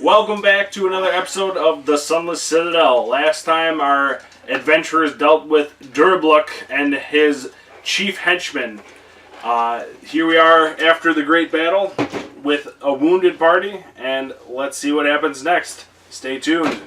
Welcome back to another episode of the Sunless Citadel. Last time our adventurers dealt with Durbluk and his chief henchman. Here we are after the great battle with a wounded party, and let's see what happens next. Stay tuned.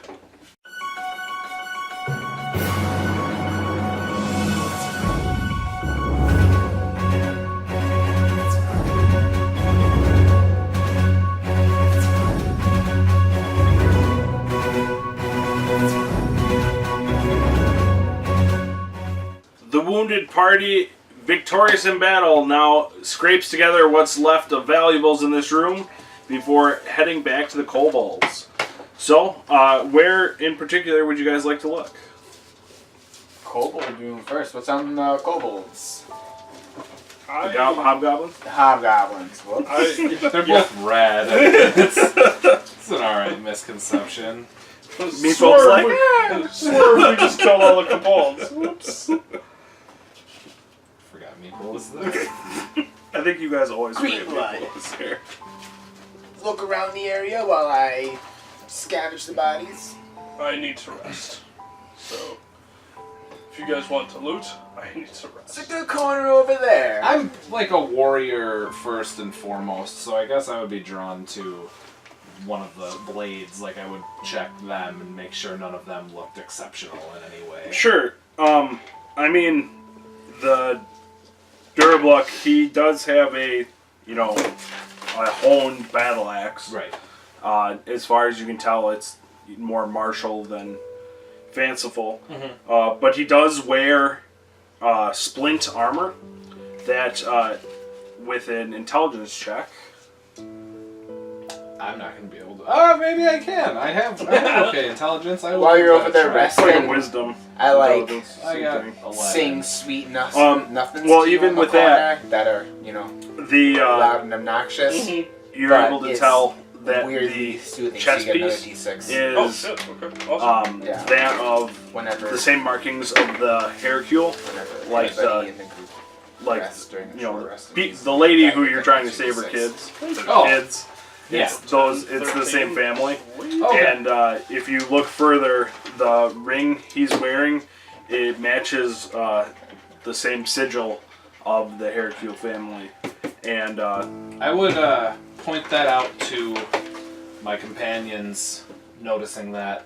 The wounded party, victorious in battle, now scrapes together what's left of valuables in this room before heading back to the kobolds. So, where in particular would you guys like to look? Kobold room first. What's on kobolds? Hobgoblins? The hobgoblins. They're both rad. It's an alright misconception. Meatball's like, Swerve, we just killed all the kobolds. Whoops. Forgot Meatball was there. I think you guys always Green forget blood. Meatball was here. Look around the area while I scavenge the bodies. I need to rest. So, if you guys want to loot, I need to It's a rest. good corner over there. I'm like a warrior first and foremost, so I guess I would be drawn to one of the blades. Like, I would check them and make sure none of them looked exceptional in any way. Sure. I mean, the Durbluk, he does have a honed battle axe. Right. As far as you can tell, it's more martial than fanciful. Mm-hmm. But he does wear splint armor that, with an intelligence check. I'm not going to be able to... Oh, maybe I can. I have okay intelligence. I will While you're give over that a there try. It's like a resting, wisdom. I like intelligence, I same got thing. 11. sing sweet nothings well, to you even in the with that- corner that are, The loud and obnoxious. you're but able to it's tell that weirdly the soothing, chest so you get piece another D6 Oh, is shit. Okay. Awesome. Yeah. that of whenever, the same markings of the Hercule, whenever like anybody in the group like rests during a you know, short rest. the lady who you're trying to save her kids. Oh. Kids. Yeah. It's the same family. Okay. And if you look further, the ring he's wearing, it matches the same sigil of the Hercule family. And I would point that out to my companions, noticing that,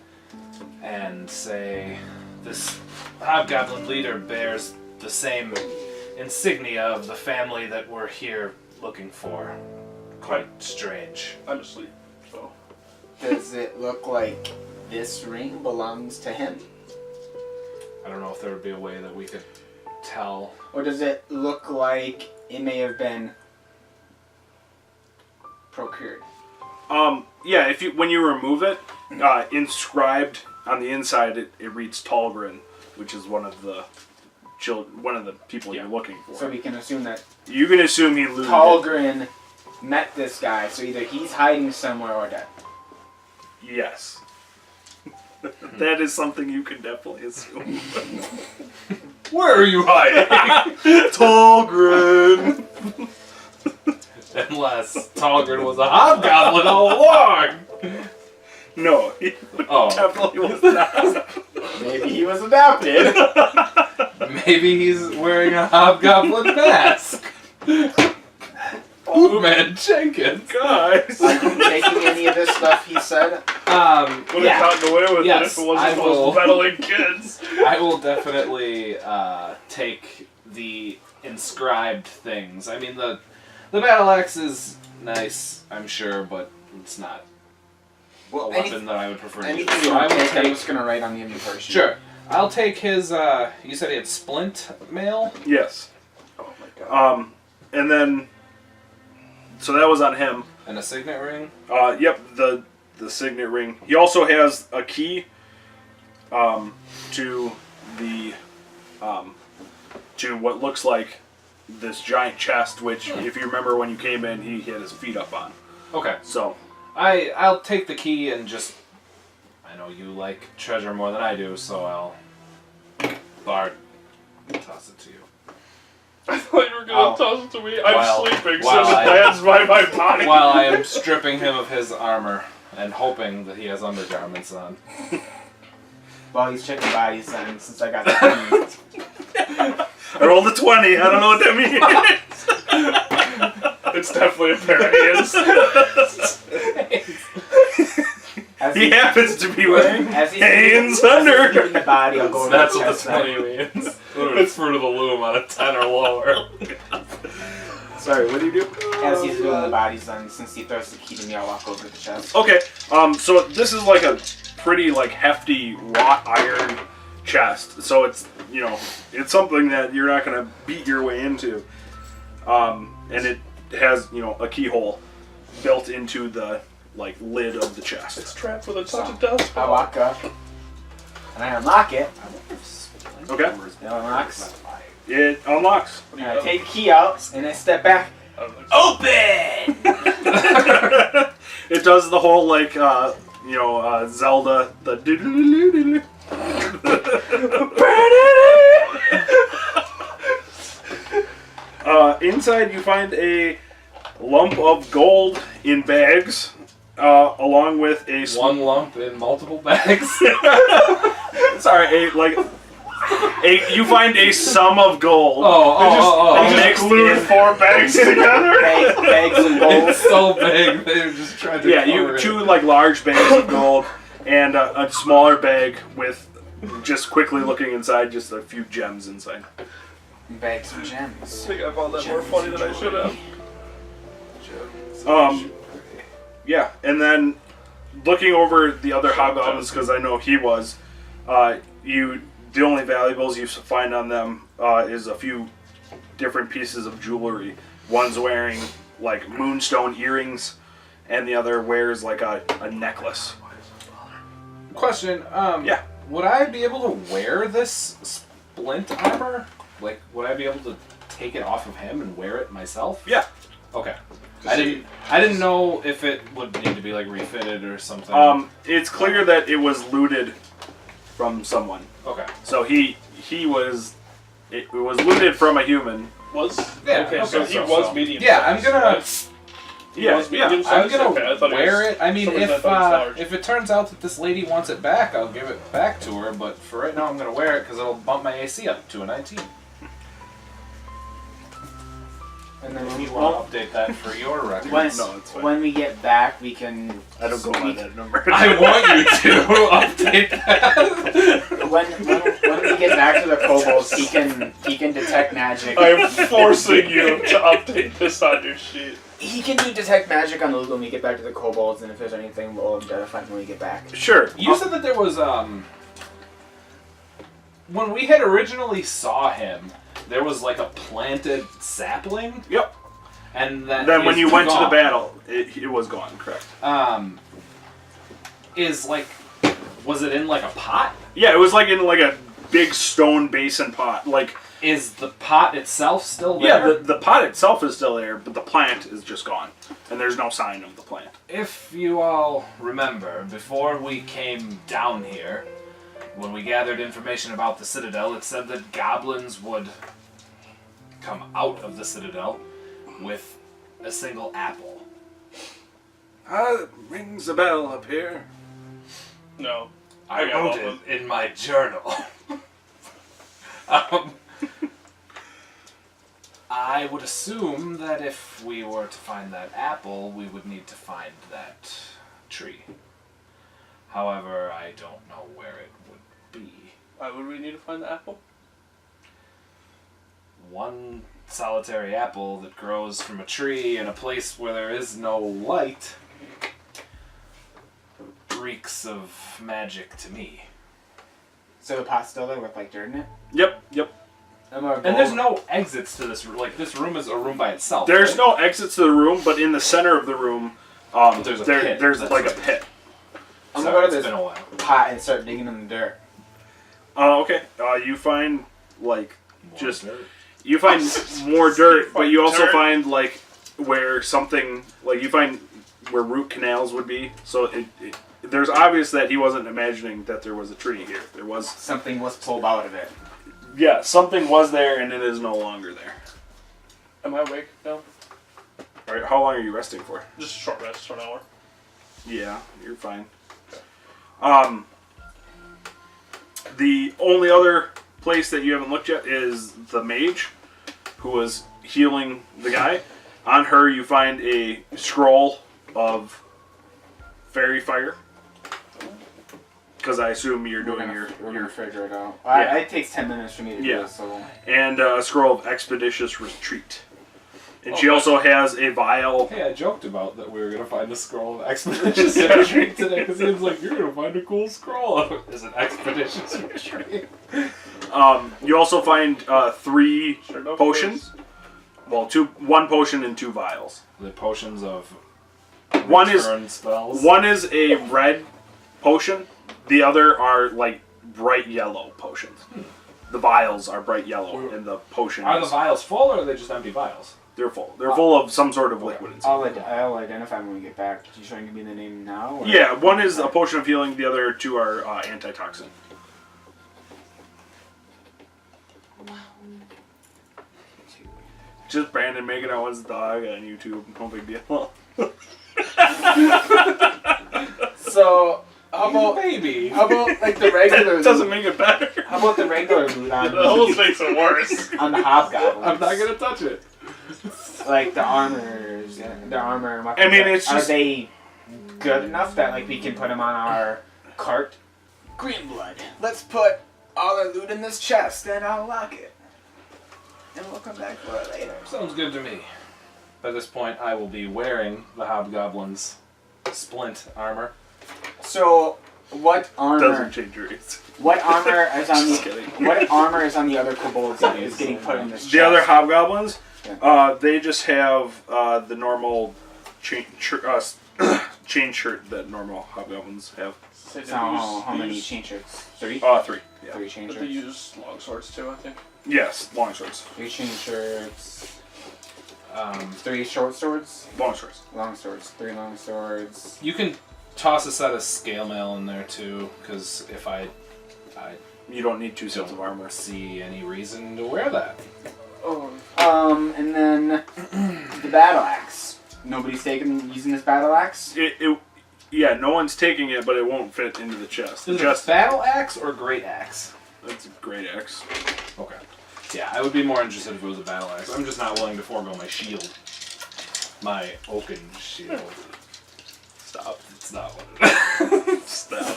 and say, this hobgoblin leader bears the same insignia of the family that we're here looking for. Quite strange. I'm asleep, so. Does it look like this ring belongs to him? I don't know if there would be a way that we could tell. Or does it look like it may have been procured? yeah, when you remove it, inscribed on the inside, it reads Talgrin, which is one of the people you're looking for. So we can assume that You can assume he looted it. Talgrin met this guy, so either he's hiding somewhere or dead. Yes. That is something you can definitely assume. Where are you hiding? Talgrin! Unless Talgrin was a hobgoblin all along. No, he definitely was not. Maybe he was adopted. Maybe he's wearing a hobgoblin mask. Bootman Jenkins. Guys. Are you taking any of this stuff he said? Would have gotten away with it Yes, if it wasn't I will. those meddling kids. I will definitely take the inscribed things. I mean, the battle axe is nice, I'm sure, but it's not a weapon that I would prefer to use. Anything you So I want to will take, I'm take... just going to write on the inventory sheet. Sure. I'll take his, you said he had splint mail? Yes. Oh my god. And then, so that was on him. And a signet ring? Yep, the signet ring. He also has a key to the to what looks like this giant chest, which, if you remember when you came in, he had his feet up on. Okay. So I'll take the key and just... I know you like treasure more than I do, so I'll... Bard, toss it to you. I thought you were going to toss it to me. I'm While- sleeping, so while it I- lands by my body. While I am stripping him of his armor, and hoping that he has undergarments on. While he's checking bodies, then, since I got the keys. I rolled a 20. I don't know what that means. It's definitely a pair of hands. He happens to be wearing As he's hands keeping under. the body, I'll go over That's the what the chest. 20 means. It's Fruit of the Loom on a 10 or lower. Sorry, what do you do? As he's doing the bodies, then, since he throws the key to me, I'll walk over to the chest. Okay, so this is like a pretty like hefty wrought iron chest. So it's, you know, it's something that you're not gonna beat your way into. And it has, you know, a keyhole built into the like lid of the chest. It's trapped with a touch of dust. I walk up, and I unlock it. Okay. It unlocks. It unlocks. What do And you I take the key out, and I step back. I don't think so. Open! It does the whole like you know Zelda the inside you find a lump of gold in bags, along with a One lump in multiple bags. sorry, you find a sum of gold. Oh. Mixed Glued in 4 bags together. Bags of gold. It's so big, they just tried to Yeah, cover you it. 2 like large bags of gold and a smaller bag with just quickly looking inside, just a few gems inside. Bags of I gems. think I found that more funny than I should have. Yeah, and then looking over the other hobgoblins, because I know he was, the only valuables you find on them is a few different pieces of jewelry. One's wearing like moonstone earrings, and the other wears like a necklace. Question, Yeah. would I be able to wear this splint armor? Like, would I be able to take it off of him and wear it myself? Yeah. Okay. I didn't know if it would need to be like refitted or something. It's clear that it was looted from someone. Okay. So it was looted from a human. Was? Yeah, Okay, okay, so he so- was so- medium. Yeah, I'm sized, gonna- right? He was medium I'm sized? gonna Okay, I thought he wear was- it. I mean, for some reason I if thought he was large. if it turns out that this lady wants it back, I'll give it back to her. But for right now, I'm gonna wear it because it'll bump my AC up to a 19. And then If when you we, want to update that for your record, when, No, it's fine. when we get back, we can. I don't go by that number. I want you to update that. When we get back to the kobolds, he can detect magic. I am forcing you to update this on your sheet. He can do detect magic on the loot when we get back to the kobolds, and if there's anything, we'll identify when we get back. Sure. You said that there was when we had originally saw him, there was like a planted sapling, Yep. and that Then when is you went to the gone. battle, it was gone. Correct. Is like, was it in like a pot? Yeah, it was like in like a big stone basin pot. Like Is the pot itself still yeah, there? the pot itself is still there, but the plant is just gone, and there's no sign of the plant. If you all remember, before we came down here, when we gathered information about the Citadel, it said that goblins would come out of the Citadel with a single apple. Rings a bell up here. No. I got wrote one. it in my journal. I would assume that if we were to find that apple, we would need to find that tree. However, I don't know where it would be. Why would we need to find the apple? One solitary apple that grows from a tree in a place where there is no light reeks of magic to me. So the pot's still there with like dirt in it. Yep. And there's no exits to this room. Like, this room is a room by itself. There's right? no exits to the room, but in the center of the room, There's a pit. there's That's like a right. pit. I'm Sorry, gonna go to it's this been a while. pot and start digging in the dirt. Okay. You find like More just dirt. you find more dirt, but you also Dirt. find like where something like you find where root canals would be. So there's obvious that he wasn't imagining that there was a tree here. There was Something was pulled out of it. yeah, something was there and it is no longer there. Am I awake now? All right, how long are you resting for? Just a short rest for an hour. Yeah, you're fine. The only other place that you haven't looked yet is the mage, who was healing the guy. On her, you find a scroll of fairy fire. Because I assume you're doing We're your gonna figure it out. Yeah. It takes 10 minutes for me to do this, so. and a scroll of expeditious retreat. And she also has a vial. Hey, I joked about that we were gonna find a scroll of expeditious retreat today because he was like, "You're gonna find a cool scroll." Is an expeditious retreat. You also find 3 Sure enough, potions. Well, 1 potion and 2 vials. The potions of One is return spells. One is a red potion. The other are like bright yellow potions. The vials are bright yellow, and the potion Are the is, vials full or are they just empty vials? they're full. They're full of some sort of liquid inside. I'll identify when we get back. You trying to give me the name now? Or? Yeah, one is a potion of healing. The other 2 are antitoxin. Just Brandon making out with his dog on YouTube. No big deal. So, how about Maybe. like the regular? That doesn't make it better. How about the regular loot It almost makes it worse. on the hobgoblins? I'm not gonna touch it. Like the armors, the armor and weapons. I mean, it's are just- they good enough that like we can put them on our cart? Green blood. Let's put all our loot in this chest and I'll lock it, and we'll come back for it later. Sounds good to me. By this point, I will be wearing the hobgoblin's splint armor. So, what Doesn't armor? change your race. What armor is on Just the? kidding. What armor is on the other kobolds that is getting put in this chest? The other hobgoblins, Yeah. they just have the normal chain shirt that normal hobgoblins have. They So how use- many use- chain shirts? 3? 3. Yeah. 3 chain But they shirts. use long swords too, I think. Yes, long swords. 3 chain shirts. 3 3 short swords. Long swords. Long swords. 3 long swords. You can toss a set of scale mail in there too, because if I You don't need 2 sets of don't armor. see any reason to wear that. Oh, And then the battle axe. Nobody's using this battle axe. Yeah, no one's taking it, but it won't fit into the chest. The Is it chest. a battle axe or great axe? That's a great axe. Okay. Yeah, I would be more interested if it was a battle axe. I'm just not willing to forego my shield. My oaken shield. Stop. It's not what it is. Stop.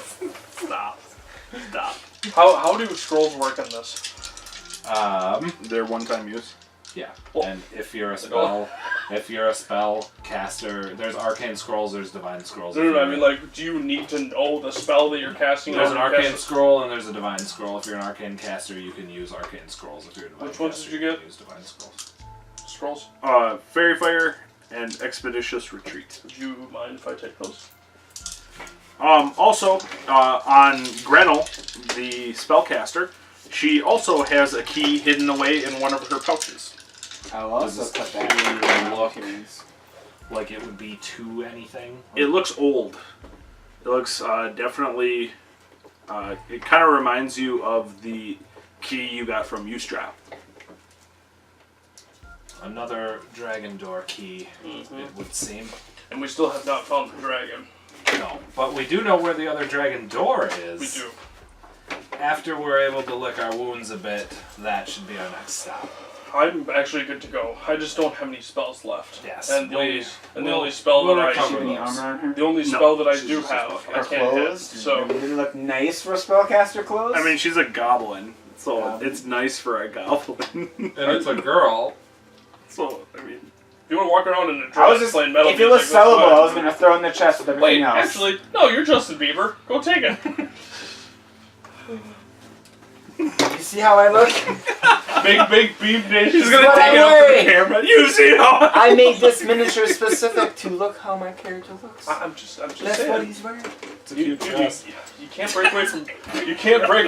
Stop. Stop. how do scrolls work in this? They're one-time use. Yeah. Well- And if you're a spell caster, there's arcane scrolls, there's divine scrolls. No, I mean, like, do you need to know the spell that you're casting? There's an or you arcane cast it- scroll and there's a divine scroll. If you're an arcane caster, you can use arcane scrolls. If you're a divine Which ones caster, did you get? can use divine scrolls. Scrolls. Fairy Fire and Expeditious Retreat. Would you mind if I take those? Also, on Grenell, the spellcaster, she also has a key hidden away in one of her pouches. I'll also Does put this that in key my look- documents. Like it would be to anything. It looks old. It looks definitely. It kind of reminds you of the key you got from Ustrap. Another dragon door key, it would seem. And we still have not found the dragon. No, but we do know where the other dragon door is. We do. After we're able to lick our wounds a bit, that should be our next stop. I'm actually good to go. I just don't have any spells left. Yes, And the we- only spell we'll that recover Have any those. armor on her? the only No, spell that I she's do just a have, spellcaster. I Her can't hit. clothes? So Did it look nice for spellcaster clothes? I mean, she's a goblin, so Goblin. it's nice for a goblin. And it's a girl. So, I mean, if you want to walk around in a I was dress just, playing metal if it was music, that's sellable, fine. I was gonna throw in the chest with everything Wait, else. actually, no, you're Justin Bieber. Go take it. You see how I look? Big beam nation. she's gonna Run take it up to away! the camera. You see how? I made this miniature specific to look how my character looks. I'm just That's saying. what he's wearing. It's a You, cute you, dress. you can't break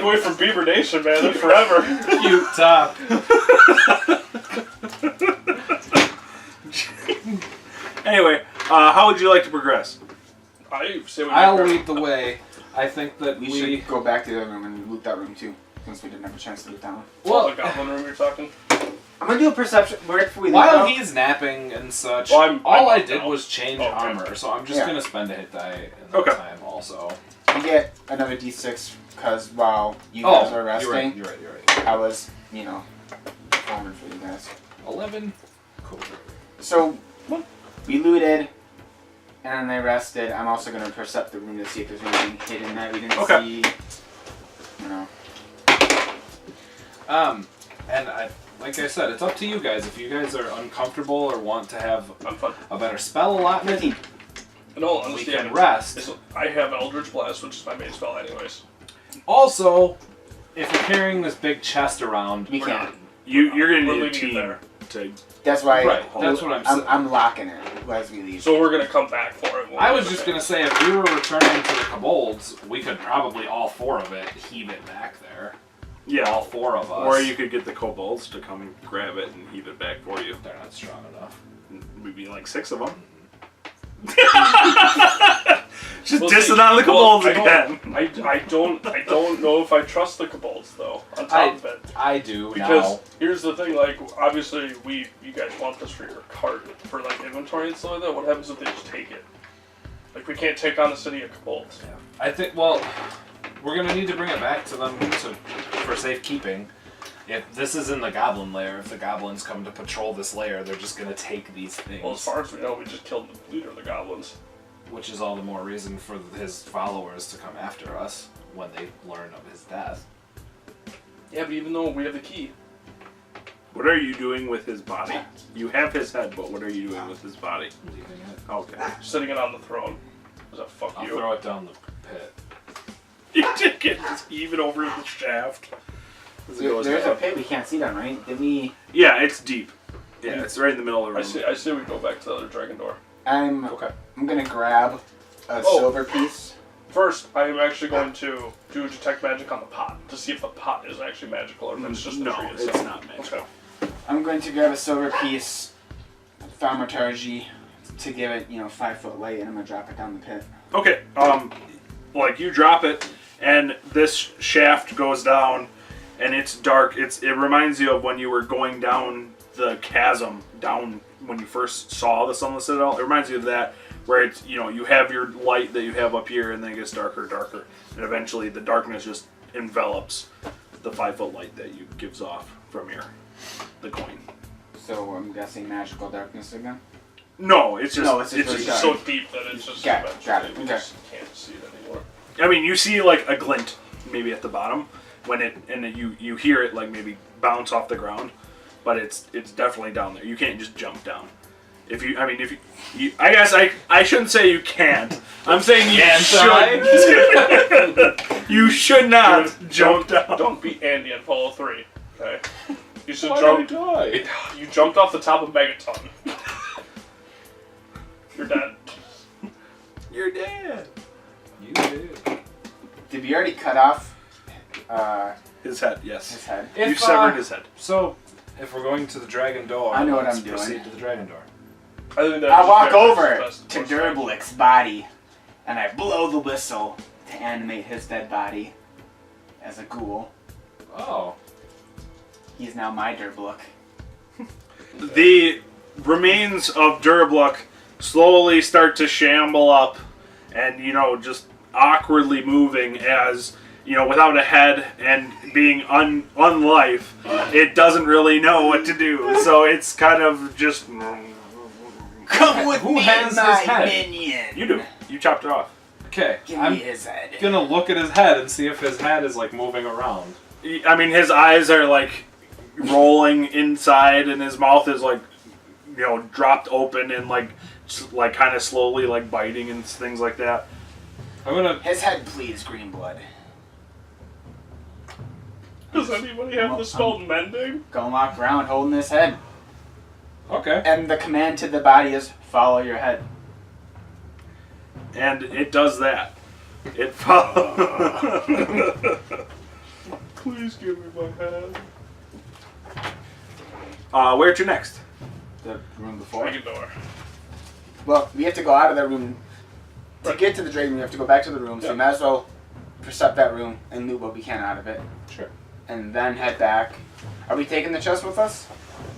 away from Bieber Nation, man. They're forever. Cute top. Anyway, how would you like to progress? I say we I'll make lead the way. I think that We should go back to the other room and loot that room too, since we didn't have a chance to loot that one. Well, the goblin room you're talking. I'm gonna do a perception word before we leave. While though. he's napping and such, Well, all I I'm did out. was change Okay. armor, so I'm just Yeah. gonna spend a hit die in that Okay. time also. You get another d6 because while you guys were resting, you're right. I was, performing for you guys. 11. Cool. So, we looted, and then they rested. I'm also going to percept the room to see if there's anything hidden that we didn't Okay. see. And like I said, it's up to you guys. If you guys are uncomfortable or want to have I'm fine. a better spell allotment, 15. I don't we understand. can rest. I have Eldritch Blast, which is my main spell, anyways. Also, if you're carrying this big chest around, We can't. You're gonna We're need a leaving it team there. to. That's why right? That's what I'm saying. I'm locking it as we leave. So we're gonna come back for it. when I we was get just back. gonna say, if we were returning to the kobolds, we could probably all four of it heave it back there. Yeah. All four of us. Or you could get the kobolds to come and grab it and heave it back for you. They're not strong enough. Maybe like 6 of them. Just Well, dissing see, on the well, kobolds again. I don't know if I trust the kobolds though. On top of it, I do because now. here's the thing: like, obviously, you guys want this for your cart for like inventory and stuff like that. What happens if they just take it? Like, we can't take on the city of kobolds. I think. Well, we're gonna need to bring it back to them for safekeeping. If this is in the goblin lair, if the goblins come to patrol this lair, they're just gonna take these things. Well, as far as we know, we just killed the leader of the goblins. Which is all the more reason for his followers to come after us when they learn of his death. Yeah, but even though we have the key, What are you doing with his body? You have his head, but what are you doing with his body? Leaving it. Okay. sitting it on the throne. Does that fuck I'll you? throw it down the pit. You just heave it over the shaft. As it goes There's a down. pit we can't see down, right? Did we? Yeah, it's deep. Yeah, it's right in the middle of the room. I say we go back to the other dragon door. Okay. I'm gonna grab a Oh. silver piece. First, I am actually going to do detect magic on the pot to see if the pot is actually magical or if it's just the No, tree it's itself. not magical. Okay. I'm going to grab a silver piece, thaumaturgy, to give it, 5-foot light, and I'm gonna drop it down the pit. Okay, like you drop it, and this shaft goes down, and it's dark. It reminds you of when you were going down the chasm, down when you first saw the Sunless Citadel. It reminds you of that, where it's, you have your light that you have up here, and then it gets darker and darker, and eventually the darkness just envelops the 5-foot light that you gives off from the coin. So I'm guessing magical darkness again. No, it's just No, it's just it's really just It's so deep that it's just Got it, eventually got it, we okay. just can't see it anymore. I mean, you see like a glint maybe at the bottom when you hear it like maybe bounce off the ground, but it's definitely down there. You can't just jump down. If you I guess I shouldn't say you can't. I'm saying you should. You should not jump down. Don't beat Andy in Fallout 3. Okay. You should Why jump. did I die? You jumped off the top of Megaton. You're dead. You're dead. You did. Did we already cut off His head, yes. his head? You severed his head. So, if we're going to the dragon door, I know what let's I'm doing. proceed to the dragon door. I think that's I just walk better. over That's the to best way. Durblick's body, and I blow the whistle to animate his dead body as a ghoul. Oh. He's now my Durblick. The remains of Durabluck slowly start to shamble up and, just awkwardly moving as, without a head and being unlife, it doesn't really know what to do. So it's kind of just... Come with Who me, has my his head? minion. You do. You chopped it off. Okay. Give I'm me his head. gonna look at his head and see if his head is like moving around. I mean, his eyes are like rolling inside, and his mouth is like, dropped open and like kind of slowly like biting and things like that. I'm gonna. His head, please, Greenblood. Does anybody have the spell mending? Go walk around holding his head. Okay. And the command to the body is follow your head. And it does that. It follows. Please give me my head. Where to next? The room before. Dragon door. Well, we have to go out of that room. To Right. get to the dragon room, we have to go back to the room. So Yeah. we might as well percept that room and loot what we can out of it. Sure. And then head back. Are we taking the chest with us?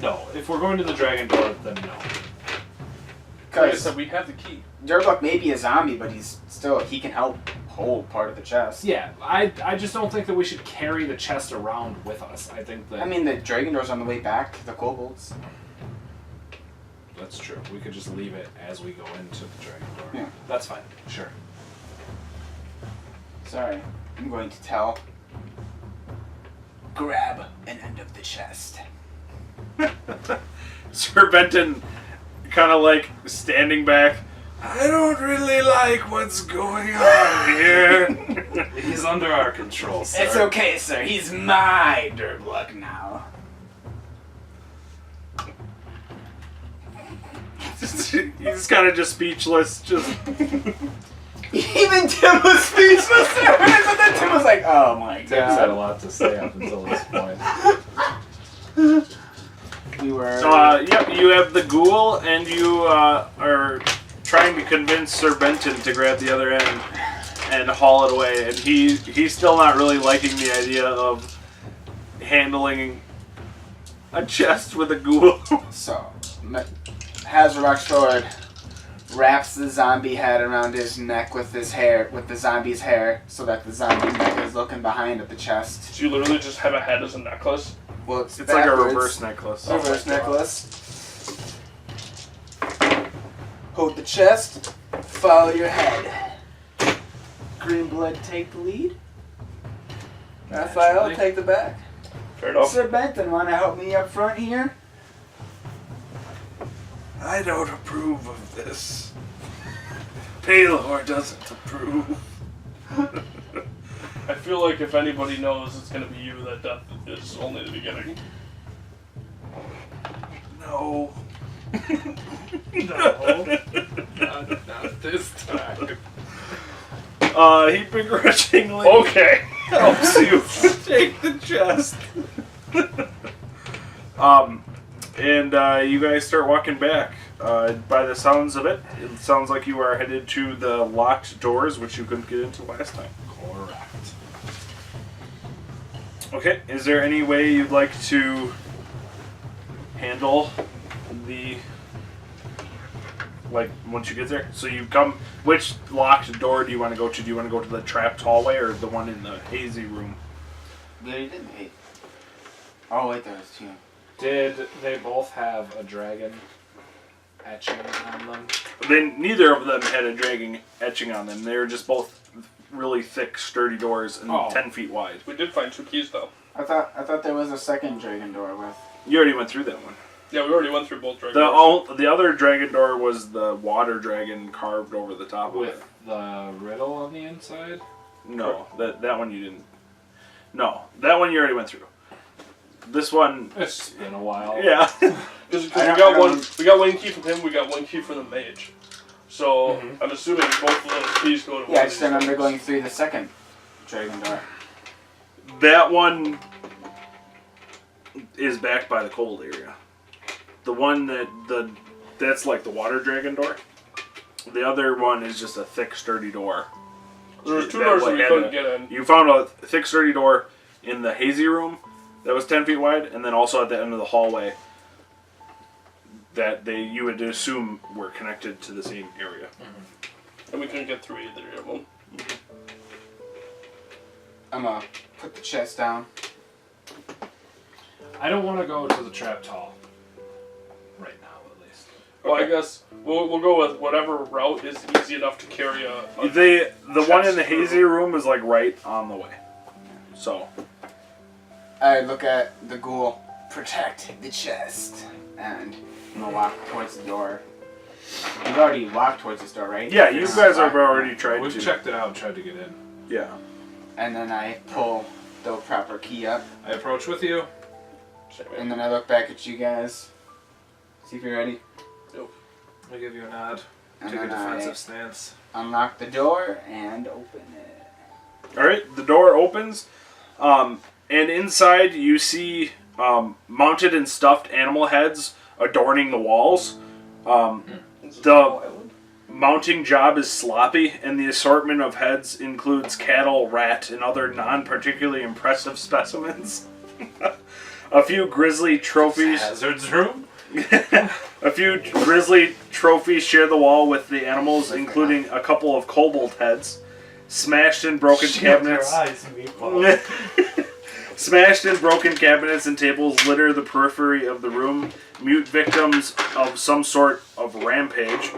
No. If we're going to the dragon door, then no. Like I Because said, we have the key. Durbuck may be a zombie, but he can help hold part of the chest. Yeah, I just don't think that we should carry the chest around with us. I think that... I mean, the dragon door's on the way back to the kobolds. That's true. We could just leave it as we go into the dragon door. Yeah. That's fine. Sure. Sorry, I'm going to tell. Grab an end of the chest. Sir Benton, kind of like standing back. I don't really like what's going on here. He's under our control, sir. It's okay, sir. He's my Durbluck now. He's kind of just speechless. Just Even Tim was speechless there. And then Tim was like, "Oh my Tim's had a god." lot to say up until this point. We were. so, yep. You have the ghoul, and you are trying to convince Sir Benton to grab the other end and haul it away, and he's still not really liking the idea of handling a chest with a ghoul. So, Hazarak's sword wraps the zombie head around his neck with his hair, with the zombie's hair, so that the zombie neck is looking behind at the chest. So you literally just have a head as a necklace. Well, It's like a backwards. reverse necklace. Reverse necklace. Hold the chest. Follow your head. Green blood take the lead. Raphael take the back. Fair enough. Sir Benton, want to help me up front here? I don't approve of this. Paylor doesn't approve. I feel like if anybody knows it's gonna be you, that death is only the beginning. No. No. Not this time. He begrudgingly Okay. helps you take the chest. And you guys start walking back. By the sounds of it, it sounds like you are headed to the locked doors, which you couldn't get into last time. Correct. Okay, is there any way you'd like to handle the... Like, once you get there? So you come... Which locked door do you want to go to? Do you want to go to the trapped hallway or the one in the hazy room? We already did. Wait. Oh, wait, there was two. Did they both have a dragon etching on them? Neither of them had a dragon etching on them. They were just both really thick, sturdy doors and 10 feet wide. We did find two keys though. I thought there was a second dragon door with. You already went through that one. Yeah, we already went through both dragon The other dragon door was the water dragon carved over the top of it. With the riddle on the inside? No, that one you didn't. No, that one you already went through. This one, It's been a while. yeah. Because we got one key from him, we got one key from the mage. So I'm assuming both of those keys go to Yeah, I one just of these remember doors. going through the second dragon door. That one is back by the cold area. The one that's like the water dragon door. The other one is just a thick, sturdy door. There was two doors that we couldn't get in. You found a thick, sturdy door in the hazy room that was 10 feet wide, and then also at the end of the hallway that you would assume were connected to the same area. And we couldn't get through either of them. I'm gonna put the chest down. I don't want to go to the trapped hall. Right now, at least. Well, I guess we'll go with whatever route is easy enough to carry a The one in the chest through. hazy room is like right on the way. So I look at the ghoul. Protect the chest. And I'm gonna walk towards the door. You've already walked towards this door, right? yeah, you guys have already tried We've to. checked it out and tried to get in. Yeah. And then I pull the proper key up. I approach with you. And then I look back at you guys. See if you're ready. I give you a nod. And Take a then defensive I stance. unlock the door and open it. All right, the door opens, and inside you see mounted and stuffed animal heads adorning the walls. The mounting job is sloppy, and the assortment of heads includes cattle, rat, and other non-particularly impressive specimens. A few grisly trophies. Hazard's room? A few grisly trophies share the wall with the animals, including a couple of kobold heads, smashed and broken cabinets. Smashed and broken cabinets and tables litter the periphery of the room. Mute victims of some sort of rampage.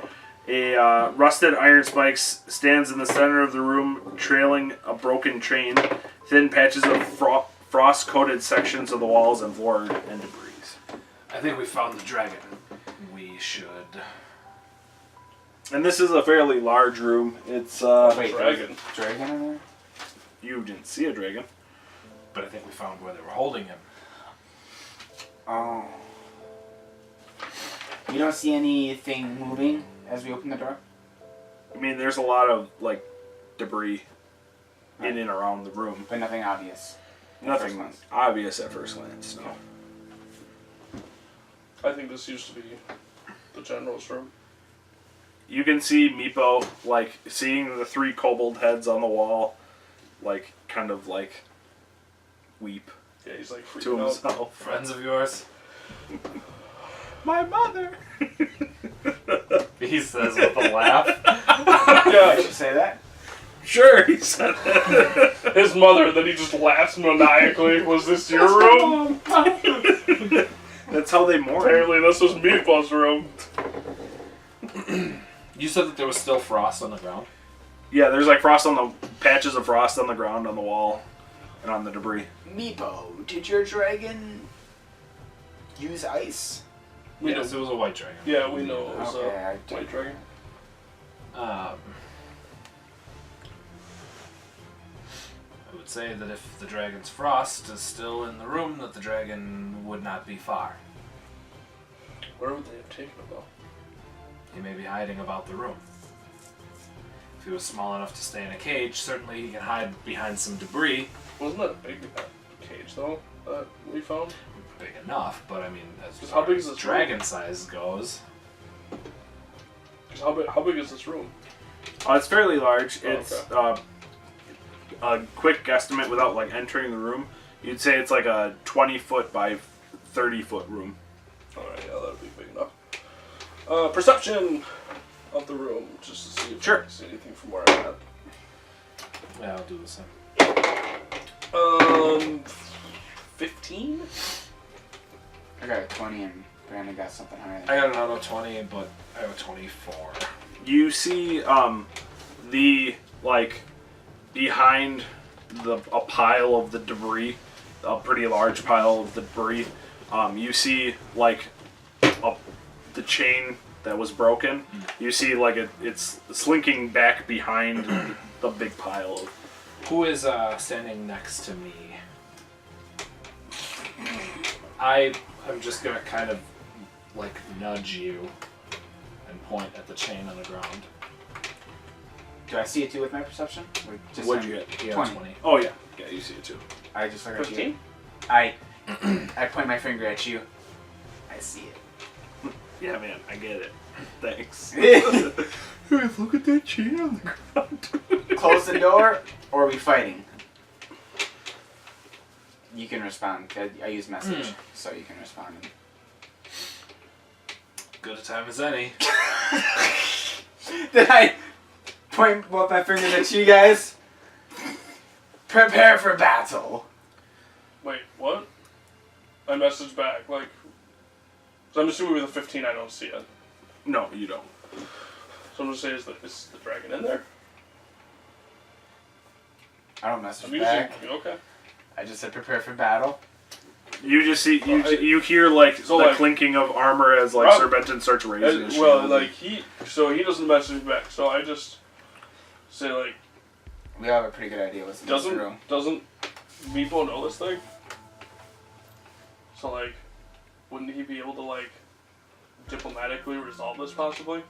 A rusted iron spikes stands in the center of the room, trailing a broken chain. Thin patches of frost-coated sections of the walls and floor and debris. I think we found the dragon. We should... And this is a fairly large room. It's Wait, Dragon. Dragon in there? You didn't see a dragon. But I think we found where they were holding him. Oh. You don't see anything moving as we open the door? I mean, there's a lot of like debris in and around the room. But nothing obvious. Nothing obvious at first glance. No. I think this used to be the general's room. You can see Meepo like seeing the 3 kobold heads on the wall, like kind of like weep Yeah, he's like to freaking out. himself. Friends of yours? My mother. He says with a laugh. Did Yeah, you say that? Sure, he said that. his mother. Then he just laughs maniacally. Was this your room? That's how they mourn. Apparently, this was Meatball's room. You said that there was still frost on the ground? Yeah, there's like patches of frost on the ground, on the wall, and on the debris. Meepo, did your dragon use ice? Yes, it was a white dragon. Yeah, we know it was Okay, a white dragon. I would say that if the dragon's frost is still in the room, that the dragon would not be far. Where would they have taken him though? He may be hiding about the room. If he was small enough to stay in a cage, certainly he can hide behind some debris. Wasn't that a big cage though that we found? Big enough, but I mean, as Just far how big as is this dragon size goes, 'Cause how big is this room? It's fairly large. Oh, It's a quick guesstimate without like entering the room. You'd say it's like a 20-foot by 30-foot room. Alright, yeah, that'd be big enough. Perception of the room, just to see if I Sure. can see anything from where I'm at. yeah, I'll do the same. 15? I got a 20 and Brandon got something higher. I got an auto 20, but I have a 24. You see the like behind a pile of the debris, a pretty large pile of the debris. You see like the chain that was broken. You see like it's slinking back behind the big pile of. Who is standing next to me? I'm just gonna kind of like nudge you and point at the chain on the ground. Do I see it too with my perception? Or just What'd him? you get? You got 20. 20. Oh yeah, you see it too. I just look at you. 15? I point my finger at you. I see it. Yeah, man, I get it. Thanks. Close Look at that chain on the ground. the door, or are we fighting? You can respond. I use message, so you can respond. Good a time as any. Then I point both my fingers at you guys. Prepare for battle. Wait, what? I messaged back, like... So I'm assuming with a 15 I don't see it. No, you don't. So I'm just saying, is the dragon in there? I don't message I'm back. using... Okay. I just said prepare for battle. You just see you hear like So, the like- clinking of armor as like Rob- Sir Benton starts raising his Well, shield. like, he doesn't message me back, so I just say, like, We all have a pretty good idea what's in this room. doesn't Meepo know this thing? So, like, wouldn't he be able to, like, diplomatically resolve this, possibly?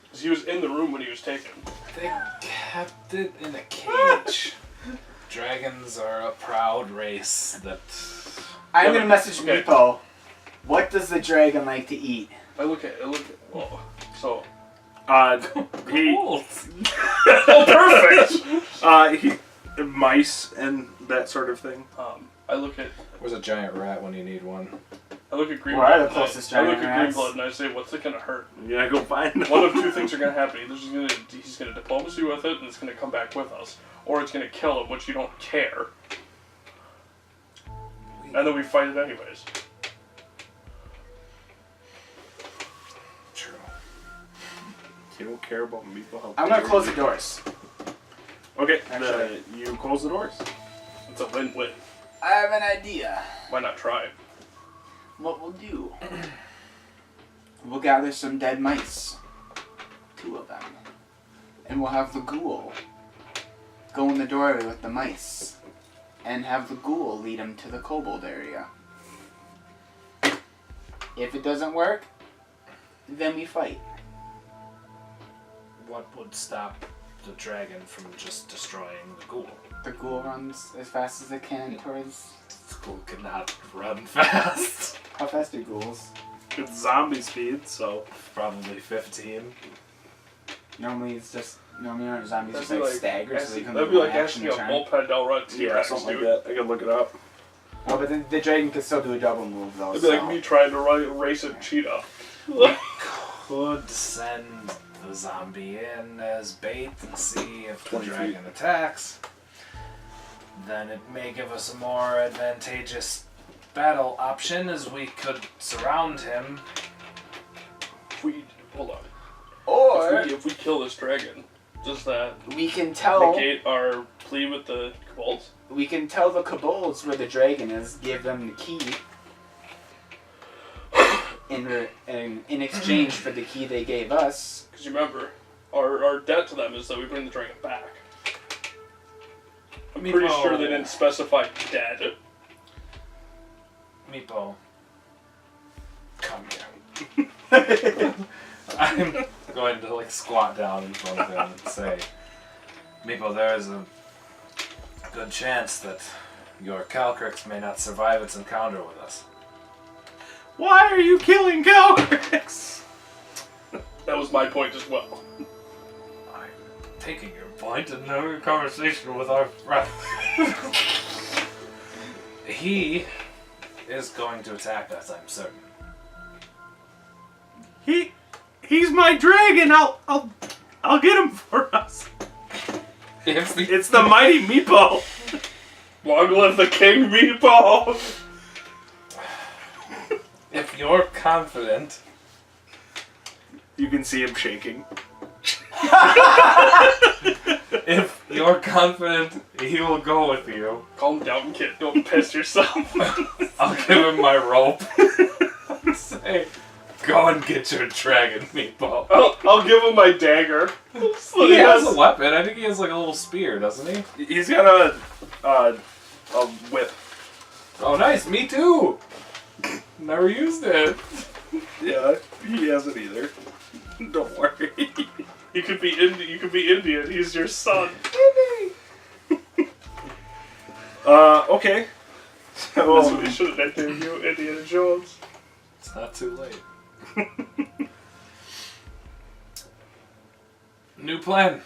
Because he was in the room when he was taken. They kept it in a cage. Dragons are a proud race that... I'm Yeah, gonna message okay. Meepo. What does the dragon like to eat? I look at, oh, so. he Cool. Oh, perfect! he mice and that sort of thing. I look at Where's a giant rat when you need one? Green Where are Blood. the closest I look giant at Green rats? Blood and I say, what's it gonna hurt? You gotta go find One of two things are gonna happen. Either he's gonna diplomacy with it and it's gonna come back with us, or it's gonna kill him, which you don't care. And then we fight it anyways. True. You don't care about meatball. I'm gonna close the doors. Okay, Actually- you close the doors. It's a win-win. I have an idea. Why not try? What we'll do. We'll gather some dead mice. 2 of them. And we'll have the ghoul go in the doorway with the mice. And have the ghoul lead him to the kobold area. If it doesn't work, then we fight. What would stop the dragon from just destroying the ghoul? The ghoul runs as fast as it can towards... The ghoul cannot run fast. How fast are ghouls? It's zombie speed, so Probably 15. Normally aren't zombies That'd just be like like staggers so they can that'd move be like one action asking a turn. moped to outrun yeah, T-Rex, something dude. like that. I can look it up. Oh, but the dragon can still do a double move though. It'd be like me trying to race a cheetah. Could send the zombie in as bait and see if the 20 feet. dragon attacks. Then it may give us a more advantageous battle option, as we could surround him. Hold on. Or If we kill this dragon, does that we can tell negate our plea with the kobolds? we can tell the kobolds where the dragon is, give them the key. In exchange for the key they gave us. Because you remember, our debt to them is that we bring the dragon back. I'm pretty sure they didn't specify dead. Meepo, come here. I'm going to squat down in front of him and say, Meepo, there is a good chance that your Calcryx may not survive its encounter with us. Why are you killing Calcryx? That was my point as well. I'm taking your point and having a conversation with our friend. He is going to attack us, I'm certain. He's my dragon. I'll get him for us. It's the mighty Meepo. Long live the king, Meatball! If you're confident, You can see him shaking. if you're confident he will go with you, Calm down, kid. Don't piss yourself. I'll give him my rope. Say, go and get your dragon, Meatball. I'll give him my dagger. So He has a weapon. I think he has a little spear, doesn't he? He's got a whip. Oh, nice. Me too. Never used it. Yeah, he hasn't either. Don't worry. You could be Indian. He's your son. Okay. That's So, what he should have nicknamed you, Indiana Jones. It's not too late. New plan.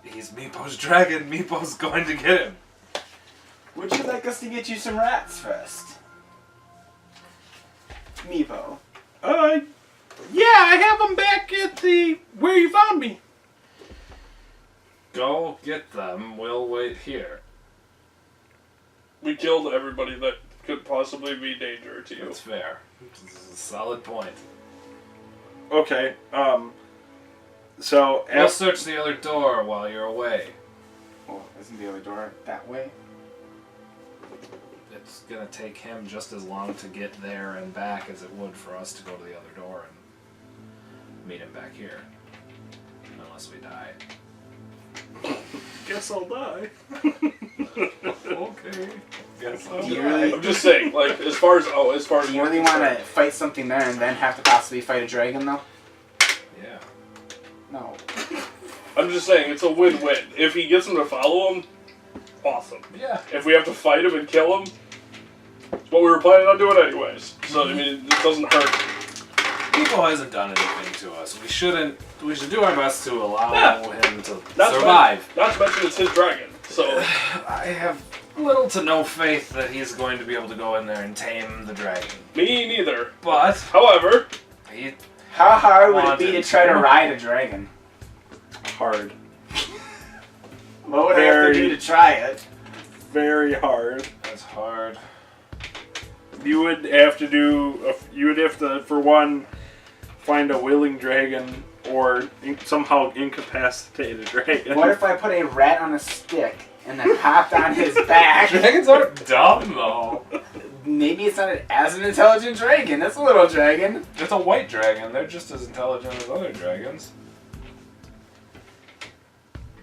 He's Meepo's dragon. Meepo's going to get him. Would you like us to get you some rats first? Meepo. yeah, I have him back at where you found me. Go get them. We'll wait here. We killed everybody that could possibly be danger to you. That's fair. This is a solid point. Okay. So We'll search the other door while you're away. Oh, isn't the other door that way? It's gonna take him just as long to get there and back as it would for us to go to the other door and meet him back here. Unless we die. guess I'll die. Okay. Guess I'll Do you die. really, I'm just saying, like, as far as do you really we're want to concerned, fight something there and then have to possibly fight a dragon though? Yeah. No. I'm just saying it's a win-win. If he gets him to follow him, awesome. Yeah. If we have to fight him and kill him, it's what we were planning on doing anyways. So I mean, it doesn't hurt. People hasn't done anything to us. We should do our best to allow him to Not survive. Not to mention it's his dragon. So I have little to no faith that he's going to be able to go in there and tame the dragon. Me neither. But However, he How hard would it be to Wanted try to to. ride a dragon? Hard. What would I have to do to try it? Very hard. that's hard. You would have to do. You would have to, for one, find a willing dragon or somehow incapacitate a dragon. What if I put a rat on a stick and then hopped on his back? Dragons aren't dumb though. Maybe it's not as an intelligent dragon. It's a little dragon. It's a white dragon. They're just as intelligent as other dragons.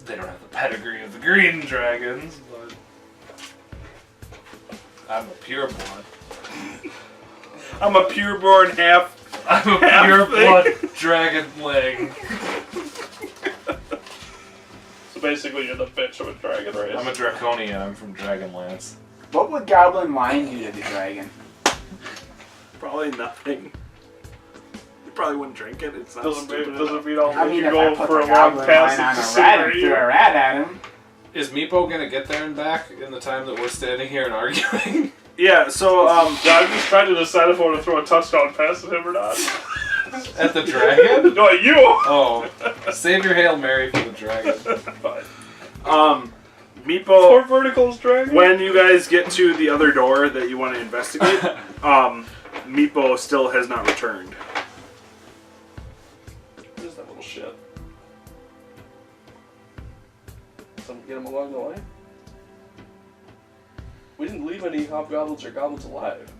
They don't have the pedigree of the green dragons, but I'm a pureblood. I'm a pureborn half. I'm a pureblood dragonling. so basically you're the bitch of a dragon race. I'm a draconian. I'm from Dragonlance. What would goblin wine do to the dragon? Probably nothing. You probably wouldn't drink it. It's not doesn't stupid mean we don't I let mean, you if go I put for the a long goblin wine passage on to a sit rat where and you- threw a rat at him. Is Meepo gonna get there and back in the time that we're standing here and arguing? Yeah. So Yeah, I'm just trying to decide if I want to throw a touchdown pass at him or not. At the dragon? No, at you! Oh, save your Hail Mary for the dragon. Fine. Meepo. Four verticals, dragon? When you guys get to the other door that you want to investigate, Meepo still has not returned. Where's that little shit? Someone get him along the way? We didn't leave any hobgoblins or goblins alive.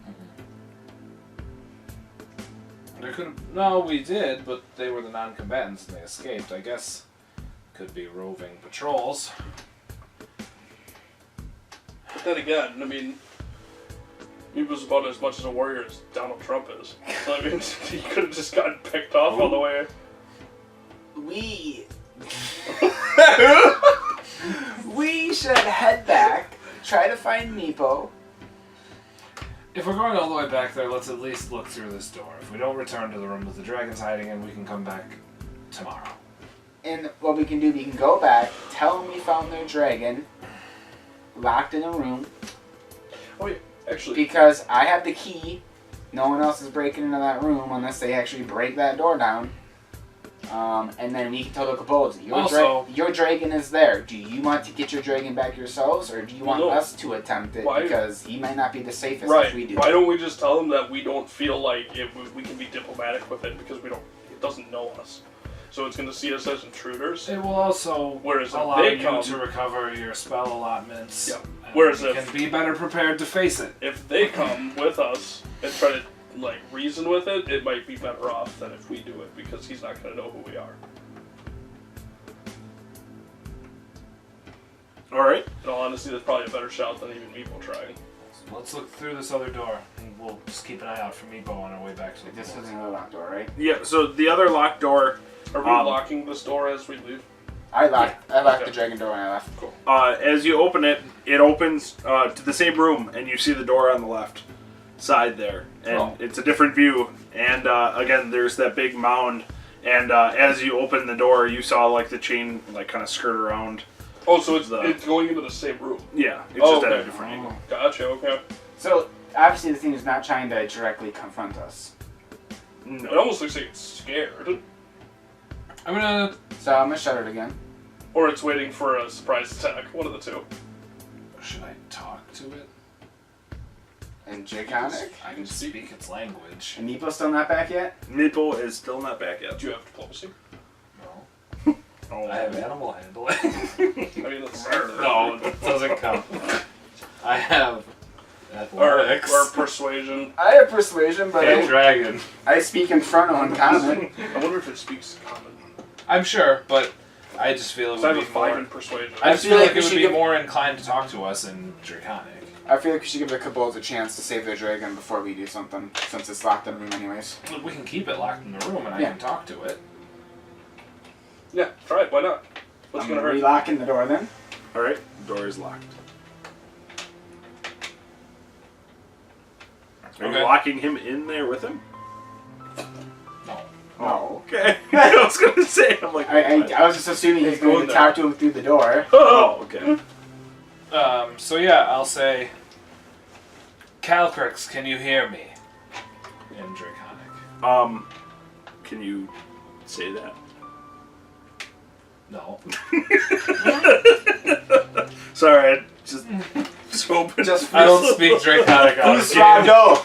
There could have, no, we did, but they were the non-combatants and they escaped. I guess could be roving patrols. But then again, I mean, he was about as much as a warrior as Donald Trump is. So I mean, he could have just gotten picked off on the way. We should head back, try to find Meepo. If we're going all the way back there, let's at least look through this door. If we don't return to the room that the dragon's hiding in, we can come back tomorrow. And what we can do, we can go back, tell them we found their dragon, locked in a room, Oh yeah, actually, because I have the key. No one else is breaking into that room unless they actually break that door down. And then we can tell the kobolds, your dragon is there. Do you want to get your dragon back yourselves, or do you want us to attempt it? Why? Because he might not be the safest right. if we do. Why don't we just tell him that we don't feel like we can be diplomatic with it because it doesn't know us. So it's going to see us as intruders. It will also Whereas if allow they you come- to recover your spell allotments. Yeah. And Whereas we if- can be better prepared to face it. If they come with us and try to reason with it, it might be better off than if we do it because he's not going to know who we are. All right. In all honesty, that's probably a better shout than even Meepo trying. Let's look through this other door, and we'll just keep an eye out for Meepo on our way back to the This vault. was another locked door, right? Yeah. So the other locked door. Are we locking this door as we leave? I locked Okay. the dragon door when I left. Cool. As you open it, it opens to the same room, and you see the door on the left side there, and Oh. it's a different view. And again, there's that big mound. And as you open the door, you saw the chain kind of skirt around. Oh, so it's The- going into the same room. Yeah, it's Oh, just at a okay. different angle. Gotcha, okay. So obviously the thing is not trying to directly confront us. It almost looks like it's scared. I'm gonna. So I'm gonna shut it again. Or it's waiting for a surprise attack. One of the two. Should I talk to it? And Draconic? I can speak its language. And Meepo's still not back yet? Meeple is still not back yet. Do you have diplomacy? No. Oh. I have animal handling. I mean, that's... No, that doesn't count. I have Or athletics. persuasion. I have persuasion, but And dragon. I speak Inferno uncommon. I wonder if it speaks common. I'm sure, but I just feel it So I would have be a 5 more. in persuasion. I just I feel feel like like we it would should be give- more inclined to talk to us in Draconic. I feel like we should give the kobolds a chance to save their dragon before we do something, since it's locked in the room anyways. Look, we can keep it locked in the room and I Yeah. can talk to it. Yeah, try it. Why not? What's I'm gonna hurt? relocking the door then. All right, door is locked. Are you Okay. locking him in there with him? No. No. Okay. I was gonna say. I'm like. I was just assuming he's going to there. talk to him through the door. Oh, okay. So yeah, I'll say, Calcryx, can you hear me? In Draconic. Can you say that? No. Sorry, I just opened. Just I don't speak Draconic. Fusrado.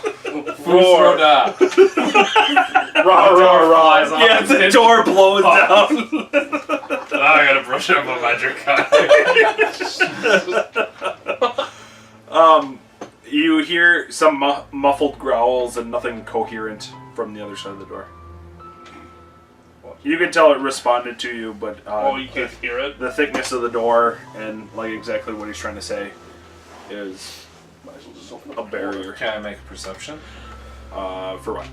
Fusroda. Rah, rah, rah. Yeah, the door blows down. I gotta brush up on my Draconic. You hear some muffled growls and nothing coherent from the other side of the door. You can tell it responded to you, but You can't hear it? the thickness of the door and like exactly what he's trying to say is Might as well just open up a the door. barrier. Can I make a perception? For what?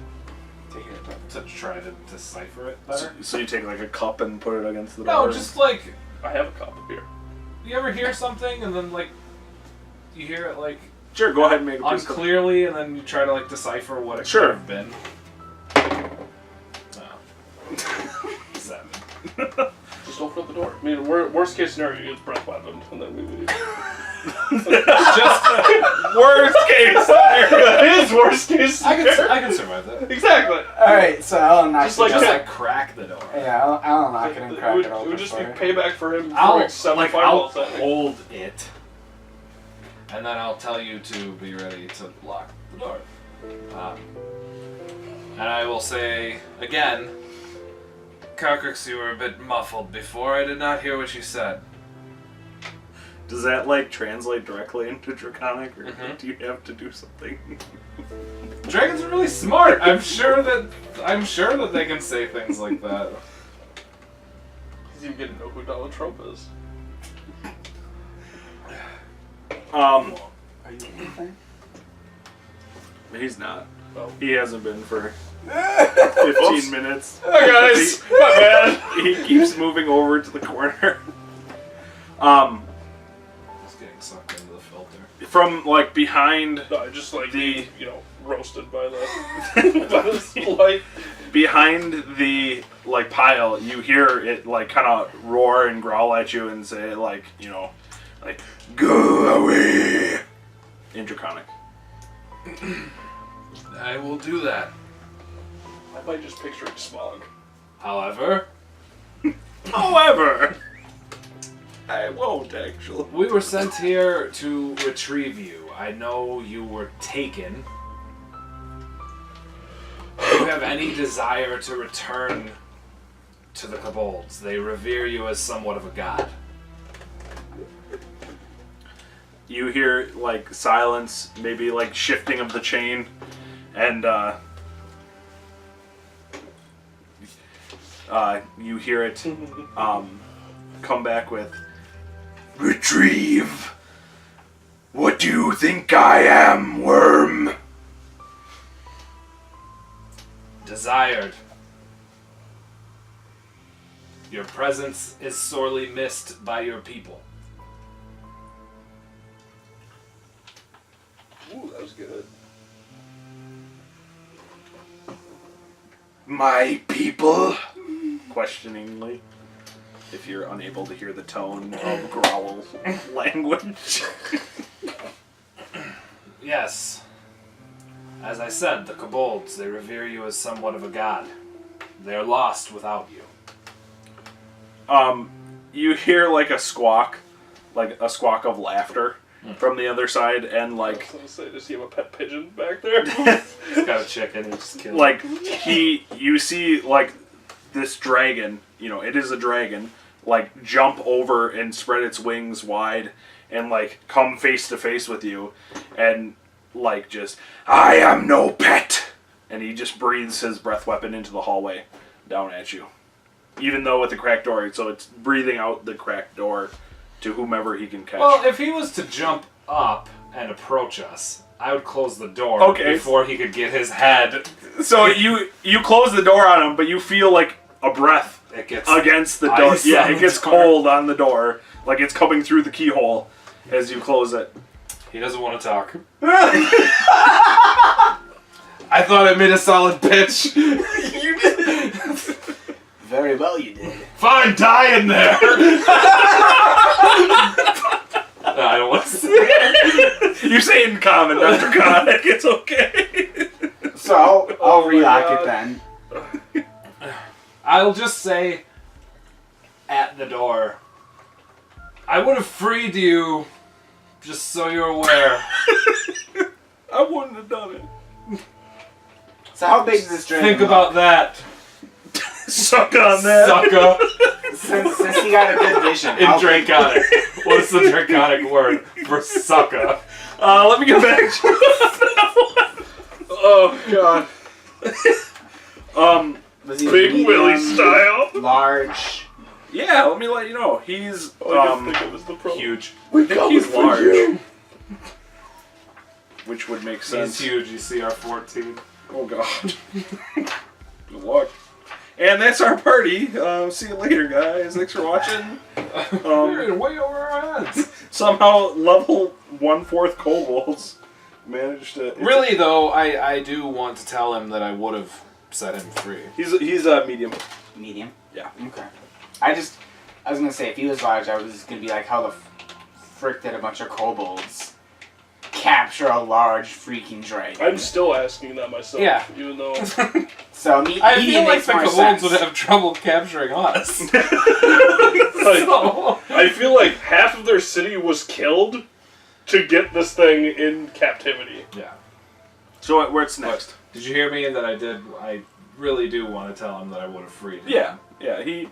Take it. To try to decipher it better? So you take like a cup and put it against the door? No, just like, I have a cup of beer. you ever hear something and then like, you hear it like Sure, go ahead and make a perception. unclearly and then you try to like decipher what it Sure. could have been? No. 7. Just open up the door. I mean, worst case scenario, you get breath weapon, and then we leave. Just, Worst case scenario. That is worst case I scenario. can survive that. Exactly. Alright, so I'll knock Just it like Just down. like crack the door. Yeah, I'll knock it and crack it It open would just be for you. payback for him I'll throwing 7 I'll fireballs at me. hold it, and then I'll tell you to be ready to lock the door. And I will say again, Calcryx, you were a bit muffled before. I did not hear what you said. Does that like translate directly into Draconic, or Mhm. do you have to do something? Dragons are really smart. I'm sure that they can say things like that. He's even getting to know who Donald Trump is. Are you anything? He's not. Oh. He hasn't been for 15 minutes. Oh, guys, my bad. He keeps moving over to the corner. Just getting sucked into the filter. From like behind No, I just like The- roasted by the by this light. behind the like pile, you hear it like kind of roar and growl at you and say like go away in Draconic. I will do that. I might just picture smog. However, However, I won't actually. we were sent here to retrieve you. I know you were taken. Do you have any desire to return to the kobolds? They revere you as somewhat of a god. You hear like silence, maybe like shifting of the chain, and you hear it come back with retrieve. What do you think I am, worm? Desired. Your presence is sorely missed by your people. Ooh, that was good. My people? Questioningly, if you're unable to hear the tone of growl language. Yes. As I said, the kobolds, they revere you as somewhat of a god. They're lost without you. You hear like a squawk of laughter from the other side, and I like was gonna say, does he have a pet pigeon back there? He's got a chicken and just killed like you see like this dragon, it is a dragon, like jump over and spread its wings wide and like come face to face with you, and like just, I am no pet, and he just breathes his breath weapon into the hallway down at you, even though with the cracked door, so it's breathing out the cracked door to whomever he can catch. Well, if he was to jump up and approach us, I would close the door Okay. before he could get his head. So you close the door on him, but you feel like a breath It gets against the door. ice Yeah, on it the gets door. cold on the door, like it's coming through the keyhole as you close it. He doesn't want to talk. I thought I made a solid pitch. You did. Very well, you did. Fine, die in there. No, I don't want to in common, not draconic. It's okay. So I'll Oh my relock God. it then. I'll just say at the door, I would have freed you, just so you're aware. I wouldn't have done it. So how big is this dragon? Think about that, Suck on that. sucker. Since he got a good vision. In how- draconic. What's the draconic word for sucker? Let me get back to that one. Oh, God. Was he Big medium, Willie style. large? Yeah, let me let you know. He's, I think it was the pro. Huge. I think he's for large. you. Which would make sense. He's huge. You see our 14. Oh, God. Good luck. And that's our party. See you later, guys. Thanks for watching. We're way over our heads. Somehow, level 1/4 kobolds managed to... Really, though, I do want to tell him that I would have set him free. He's a medium. Medium? Yeah. Okay. I was gonna say, if he was large, I was gonna be like, how the frick did a bunch of kobolds capture a large freaking dragon? I'm still asking that myself. Yeah. Even though. So, I feel medium like makes the more kobolds sense. would have trouble capturing us. Like, So- I feel like half of their city was killed to get this thing in captivity. Yeah. So what's next? Did you hear me? That I really do want to tell him that I would have freed him. Yeah.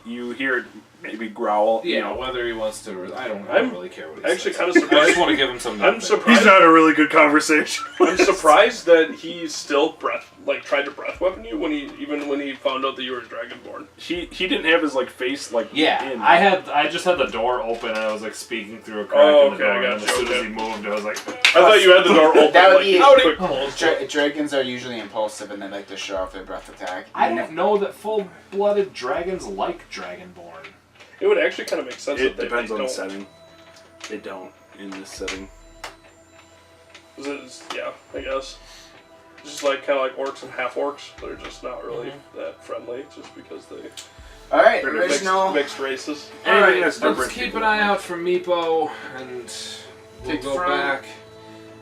You hear it maybe growl. Yeah, You know. whether he wants to, I don't I'm really care what he Actually, says. kind of I surprised. just want to give him some. I'm nutmeg. surprised. He's not a really good conversation. I'm surprised that he still tried to breath weapon you when he found out that you were dragonborn. He didn't have his face Yeah, in. I just had the door open and I was speaking through a crack Oh, in the okay, I door. got And you, as soon as okay. he moved, I was like, I thought you had the door open. That would like, be- quick close. Dragons are usually impulsive and they like to show off their breath attack. I And don't know that full-blooded dragons like dragonborn. It would actually kind of make sense It that depends they on the don't. setting. They don't in this setting. 'Cause yeah, I guess. It's just like kind of like orcs and half orcs. They're just not really that friendly, just because Alright, they're original. mixed races. Anything Alright, that's let's different, keep people an eye out for Meepo, and we'll Take go from- back.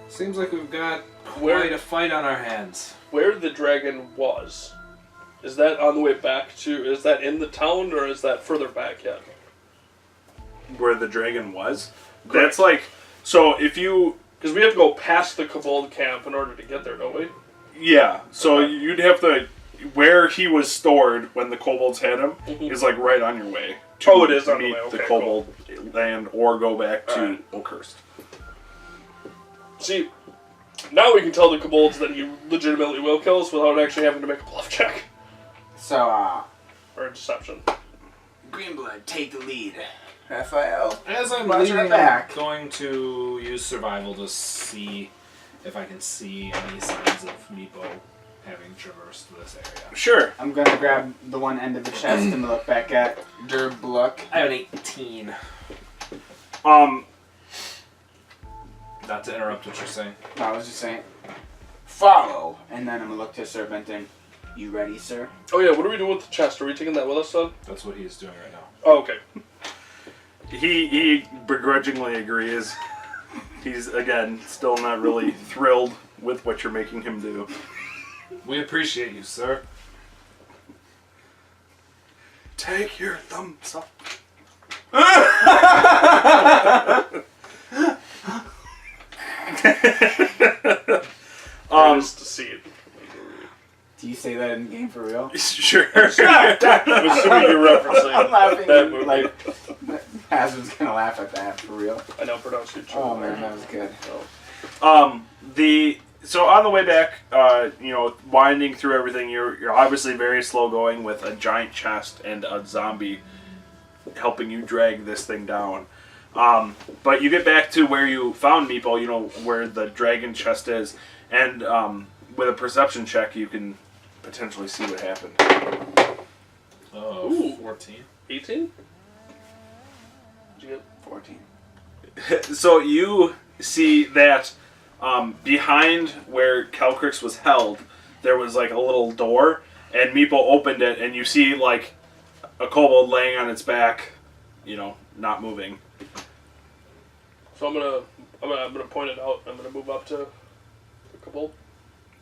Seems like we've got Where- quite a fight on our hands. Where the dragon was, is that on the way back to? Is that in the town or is that further back yet? Where the dragon was. Correct. That's so if you Because we have to go past the kobold camp in order to get there, don't we? yeah. So Okay. you'd have to where he was stored when the kobolds had him Mhm. is right on your way. Oh, it is on the meet way. the Okay, kobold land or go back to Alright. Oakhurst. See, now we can tell the kobolds that he legitimately will kill us without actually having to make a bluff check So, or a deception. Greenblood, take the lead. Raphael? As I'm Watch leaving, our back. I'm going to use survival to see if I can see any signs of Meepo having traversed this area. Sure. I'm gonna grab the one end of the chest and look back at Durbluck. I have an 18. Not to interrupt what you're saying. No, I was just saying, follow. And then I'm gonna look to Serpentin. You ready, sir? Oh yeah, what are we doing with the chest? Are we taking that with us then? That's what he is doing right now. Oh, okay. He begrudgingly agrees. He's again still not really thrilled with what you're making him do. We appreciate you, sir. Take your thumbs up. Just to see it. Do you say that in the game for real? Sure. I'm assuming you're referencing I'm laughing. that movie. Like, Hasbin's gonna laugh at that for real. I know pronunciation. Oh man, that was good. So on the way back, winding through everything, you're obviously very slow going with a giant chest and a zombie helping you drag this thing down. But you get back to where you found Meepo, where the dragon chest is, and with a perception check, you can potentially see what happened. Oh, Ooh. 14. 18? Did you get 14. So you see that behind where Calcryx was held, there was a little door, and Meepo opened it, and you see a kobold laying on its back, not moving. So I'm gonna I'm gonna point it out. I'm gonna move up to the kobold.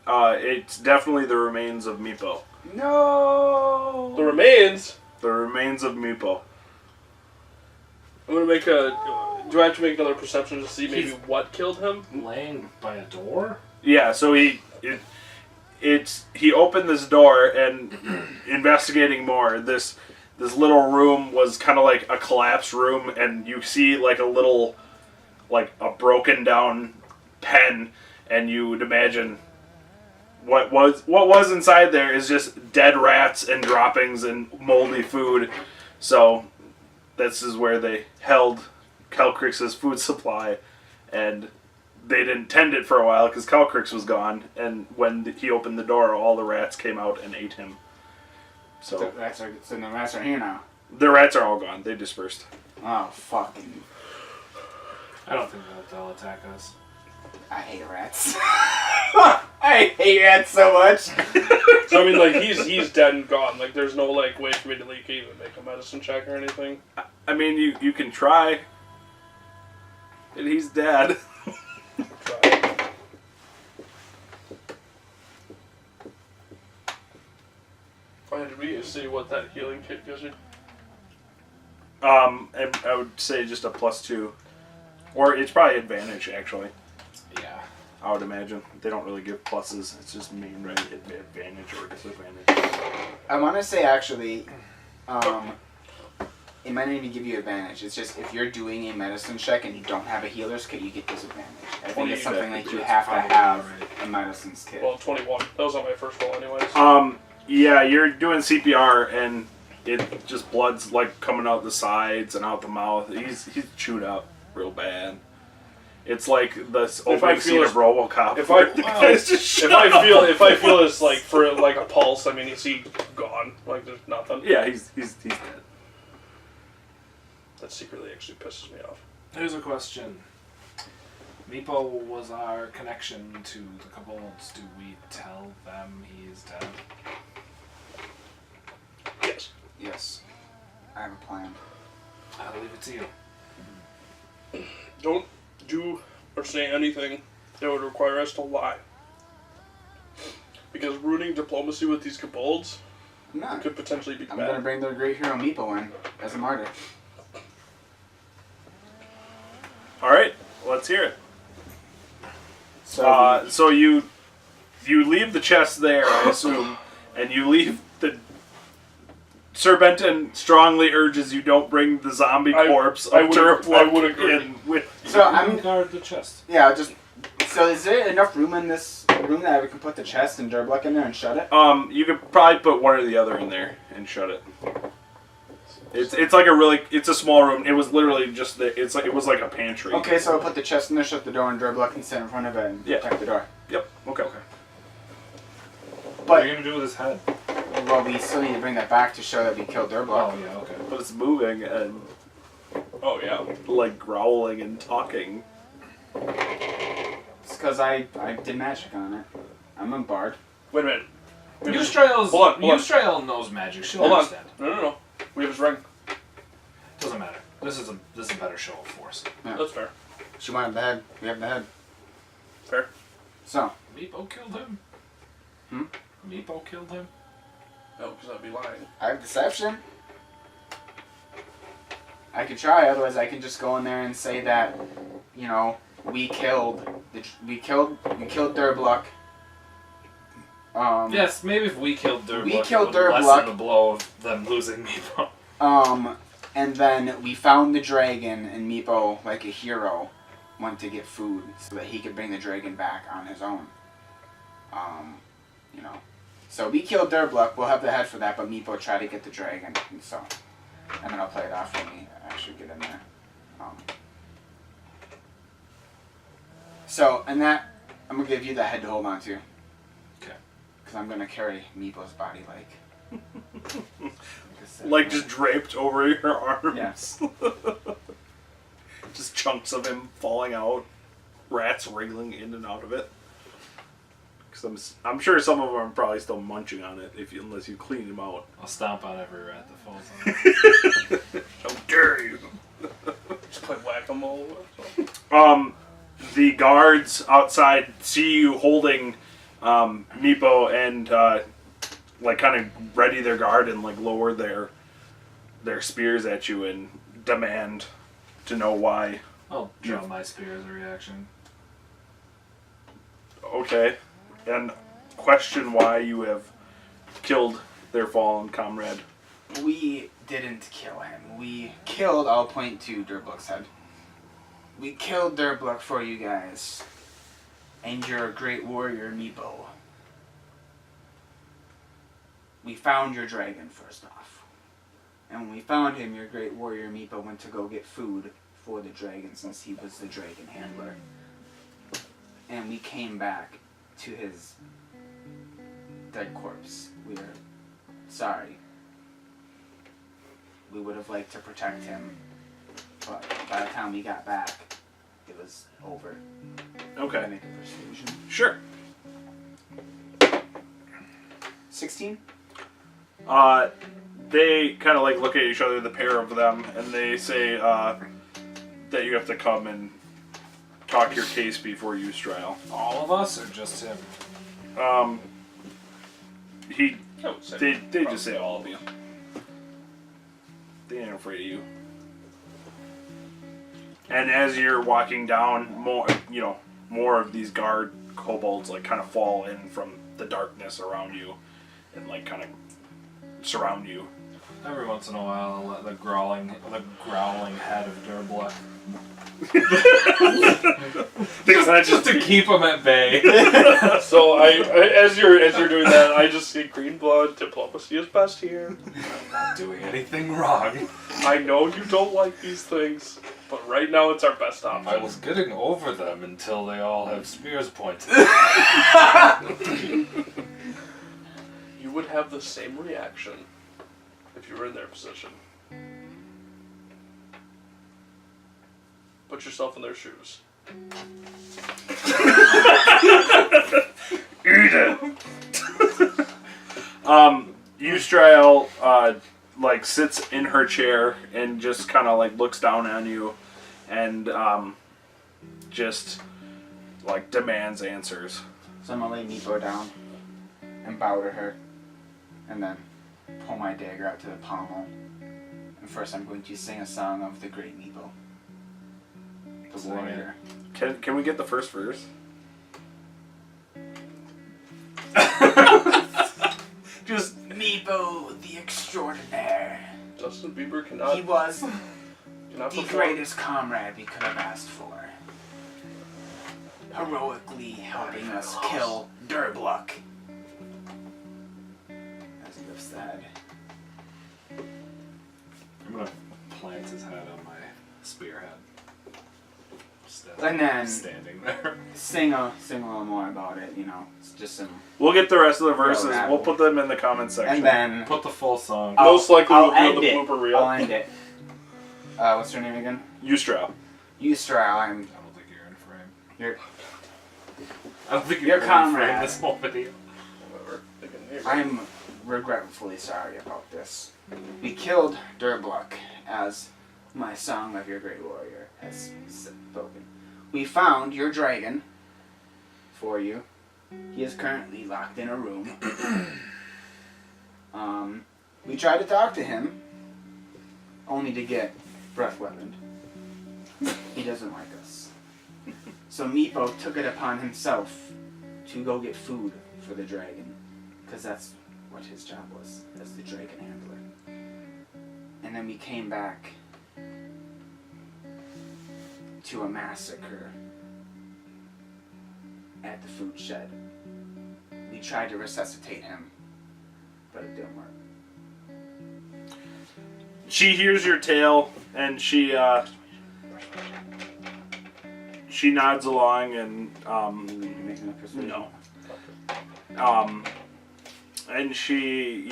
It's definitely the remains of Meepo. No. The remains. The remains of Meepo. I'm gonna make a. Do I have to make another perception to see maybe He's- what killed him? Laying by a door? Yeah, so he opened this door and investigating more. This little room was kind of like a collapsed room, and you see like a little, like a broken down pen, and you would imagine what was inside there is just dead rats and droppings and moldy food. So this is where they held Calcryx's food supply, and they didn't tend it for a while because Calcryx was gone, and when he opened the door, all the rats came out and ate him. So The rats are here now. the rats are all gone. They dispersed. Oh, fucking. I don't think that they'll attack us. I hate rats. I hate rats so much. So I mean, like he's dead and gone. Like there's no like way for me to like even make a medicine check or anything. I mean, you can try, and he's dead. Try. Did we see what that healing kit gives you? And I would say just a +2, or it's probably advantage actually. Yeah. I would imagine they don't really give pluses. It's just mainly advantage or disadvantage. I want to say actually, it might not even give you advantage. It's just if you're doing a medicine check and you don't have a healer's kit, you get disadvantage. I think it's something like you have to have a medicine's kit. Well, 21. That was on my first roll, anyways. Yeah, you're doing CPR and it just blood's like coming out the sides and out the mouth. He's chewed up real bad. It's like the opening scene of RoboCop. If I It's just if I feel it's like for like a pulse, I mean, is he gone? Like there's nothing. yeah, he's dead. That secretly actually pisses me off. Here's a question. Meepo was our connection to the kobolds. Do we tell them he's dead? Yes. Yes, I have a plan. I'll leave it to you. Don't do or say anything that would require us to lie. Because ruining diplomacy with these kobolds No, could potentially be I'm bad. gonna bring the great hero Meepo in as a martyr. All right, let's hear it. So, So you leave the chest there, I assume, and you leave the. Sir Benton strongly urges you don't bring the zombie corpse I of would Turplug agree. in with. so I'm guard the chest. yeah. Just so is there enough room in this room that I can put the chest and Durbluck in there and shut it? You could probably put one or the other in there and shut it. It's like it's a small room. It was literally just it was like a pantry. Okay, so I'll put the chest in there, shut the door, and Durbluck can sit in front of it and Yeah. protect the door. Yep. Okay. What are But you gonna do with his head? well, we still need to bring that back to show that we killed Durbluck. Oh yeah, okay. But it's moving and Oh yeah. like growling and talking. It's because I did magic on it. I'm a bard. Wait a minute. Eustrail's Hold on. Eustrail knows magic. She'll Hold on. understand. No. We have his ring. Doesn't matter. This is a better show of force. Yeah. That's fair. She wanted the head. We have the head. Fair. So, Meepo killed him. Meepo killed him. No, because I'd be lying. I have deception. I could try, otherwise I can just go in there and say that, you know, we killed Durbluck. Yes, maybe if we killed Durbluck, We killed it would Durbluck. lessen the blow of them losing Meepo. And then we found the dragon, and Meepo, like a hero, went to get food so that he could bring the dragon back on his own. You know. So we killed Durbluck, we'll have the head for that, but Meepo tried to get the dragon, and then I'll play it off for me to actually get in there. And that, I'm going to give you the head to hold on to. Okay. Because I'm going to carry Meepo's body Like just draped over your arms. Yes. Just chunks of him falling out. Rats wriggling in and out of it. Because I'm sure some of them are probably still munching on it unless you clean them out. I'll stomp on every rat that falls on it. How dare you! Just play whack-a-mole. the guards outside see you holding Meepo and like kind of ready their guard and like lower their spears at you and demand to know why. I'll draw my spear as a reaction. Okay, and question why you have killed their fallen comrade. We didn't kill him. We killed, I'll point to Durbluck's head. We killed Durbluck for you guys. And your great warrior, Meepo. We found your dragon, first off. And when we found him, your great warrior, Meepo, went to go get food for the dragon since he was the dragon handler. And we came back to his dead corpse. We are sorry. We would have liked to protect him, but by the time we got back, it was over. Okay. Make a persuasion. Sure. 16? They kind of like look at each other, the pair of them, and they say that you have to come and talk your case before use trial. All of us, or just him? They just say all of you. They ain't afraid of you. And as you're walking down, more of these guard kobolds like kind of fall in from the darkness around you, and like kind of surround you. Every once in a while, I'll let the growling head of Durbluck. Just to keep him at bay. So as you're doing that, I just see green blood. Diplomacy is best here. I'm not doing anything wrong. I know you don't like these things, but right now it's our best option. I was getting over them until they all have spears pointed. You would have the same reaction if you were in their position. Put yourself in their shoes. Eat it. Eustrael like sits in her chair and just kind of like looks down on you, and just like demands answers. So I'm gonna lay Meepo down and bow to her, and then pull my dagger out to the pommel. And first I'm going to sing a song of the great Meepo. The Sing it. warrior. Can we get the first verse? Just Meepo the extraordinaire. Justin Bieber cannot. He was cannot the perform. greatest comrade we could have asked for. Heroically helping us kill Durbluck. As he lifts the head. I'm gonna plant his head on my spearhead. And then standing there. sing a little more about it, It's just some. we'll get the rest of the verses. Rattle. We'll put them in the comments section. And then Put the full song. Most likely I'll we'll be on end the it. blooper reel. I'll end it. What's her name again? Eustrael. Eustrael. I don't think you're in frame. You're. I don't think Your you're in frame comrade. this whole video. Whatever. They can hear me. I'm regretfully sorry about this. We killed Durbluck, as my song of your great warrior has spoken. We found your dragon for you. He is currently locked in a room. We tried to talk to him, only to get breath weaponed. He doesn't like us. So Meepo took it upon himself to go get food for the dragon, because that's what his job was, as the dragon handler. And then we came back to a massacre at the food shed. We tried to resuscitate him, but it didn't work. She hears your tale and she nods along and You making a persuasion? no. And she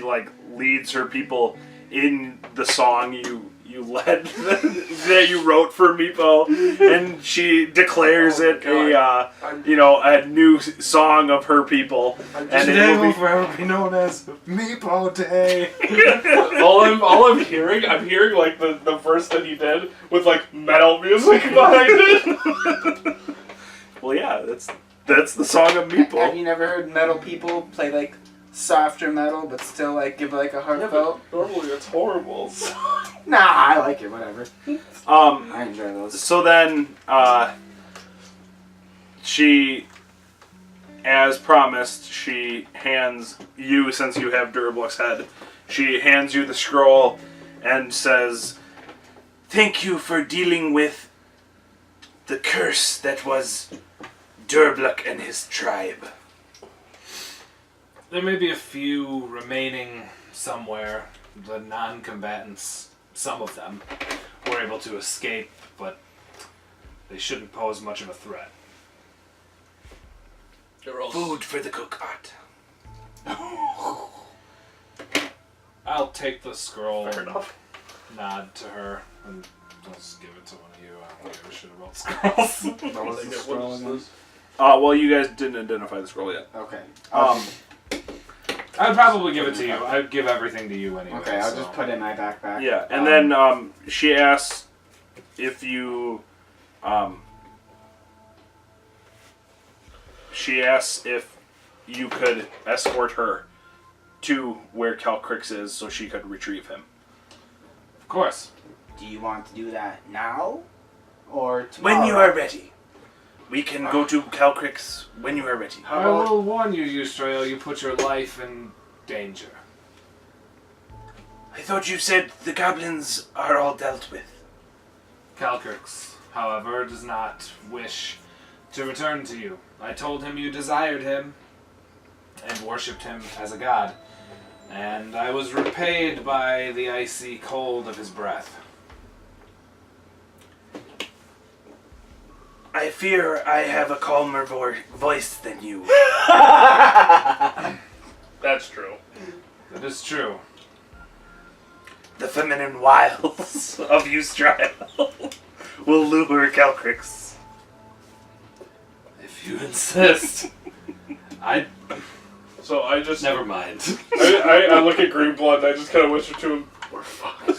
like leads her people in the song you lead that you wrote for Meepo, and she declares it a new song of her people, and it will forever be known as Meepo Day. all I'm hearing, like the verse that he did with like metal music behind it. Well, yeah, that's the song of Have Meepo. you never heard metal people play like softer metal, but still like give like a heartfelt? Normally it's horrible. Nah, I like it. Whatever. I enjoy those. So then, she, as promised, she hands you, since you have Durabluck's head, she hands you the scroll and says, "Thank you for dealing with the curse that was Durabluck and his tribe." There may be a few remaining somewhere. The non-combatants, some of them, were able to escape, but they shouldn't pose much of a threat. Food for the cook-pot. I'll take the scroll Fair and enough. nod to her, and I'll just give it to one of you. I don't give a shit about scrolls. What was the scroll again? Well, you guys didn't identify the scroll yet. Okay. I'd probably give it to you. I'd give everything to you anyway. Okay, I'll so. just put it in my backpack. Yeah, and then she asks if you, could escort her to where Calcryx is so she could retrieve him. Of course. Do you want to do that now, or tomorrow? When you are ready. We can go to Calcryx when you are ready. How I about will warn you, Eustrael, you put your life in danger. I thought you said the goblins are all dealt with. Calcryx, however, does not wish to return to you. I told him you desired him and worshipped him as a god, and I was repaid by the icy cold of his breath. I fear I have a calmer voice than you. That's true. That is true. The feminine wiles of Eustrael will lure Calcryx. If you insist. So I just Never mind. I look at Greenblood and I just kind of whisper to him, "We're fucked."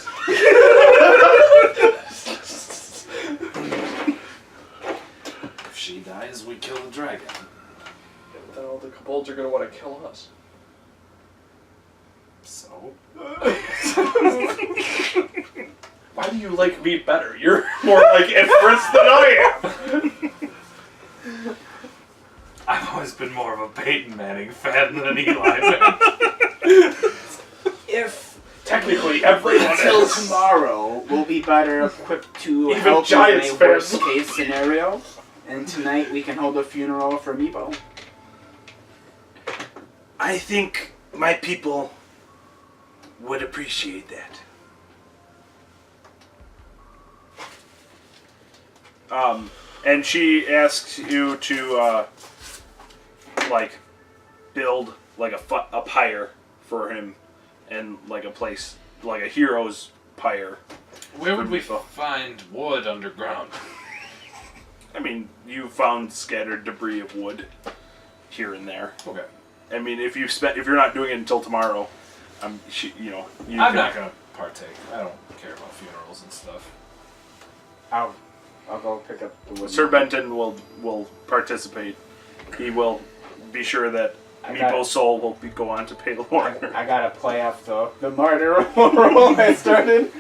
If she dies, we kill the dragon. Then all the kobolds are gonna want to kill us. So? Why do you like me better? You're more like Ifrit than I am. I've always been more of a Peyton Manning fan than an Eli fan. if Technically, everyone until is. tomorrow we'll be better equipped to Even help you in Giants a fans. worst case scenario, and tonight we can hold a funeral for Meepo? I think my people would appreciate that. And she asks you to, build, a pyre for him, and, a place, like a hero's pyre. Where would we find wood underground? I mean, you found scattered debris of wood here and there. Okay. I mean, if you're not doing it until tomorrow, I'm not gonna partake. I don't care about funerals and stuff. I'll go pick up the wood. Sir Benton will participate. He will be sure that I got- Meepo's soul will go on to pay the Lord. I gotta play off the martyr role I started.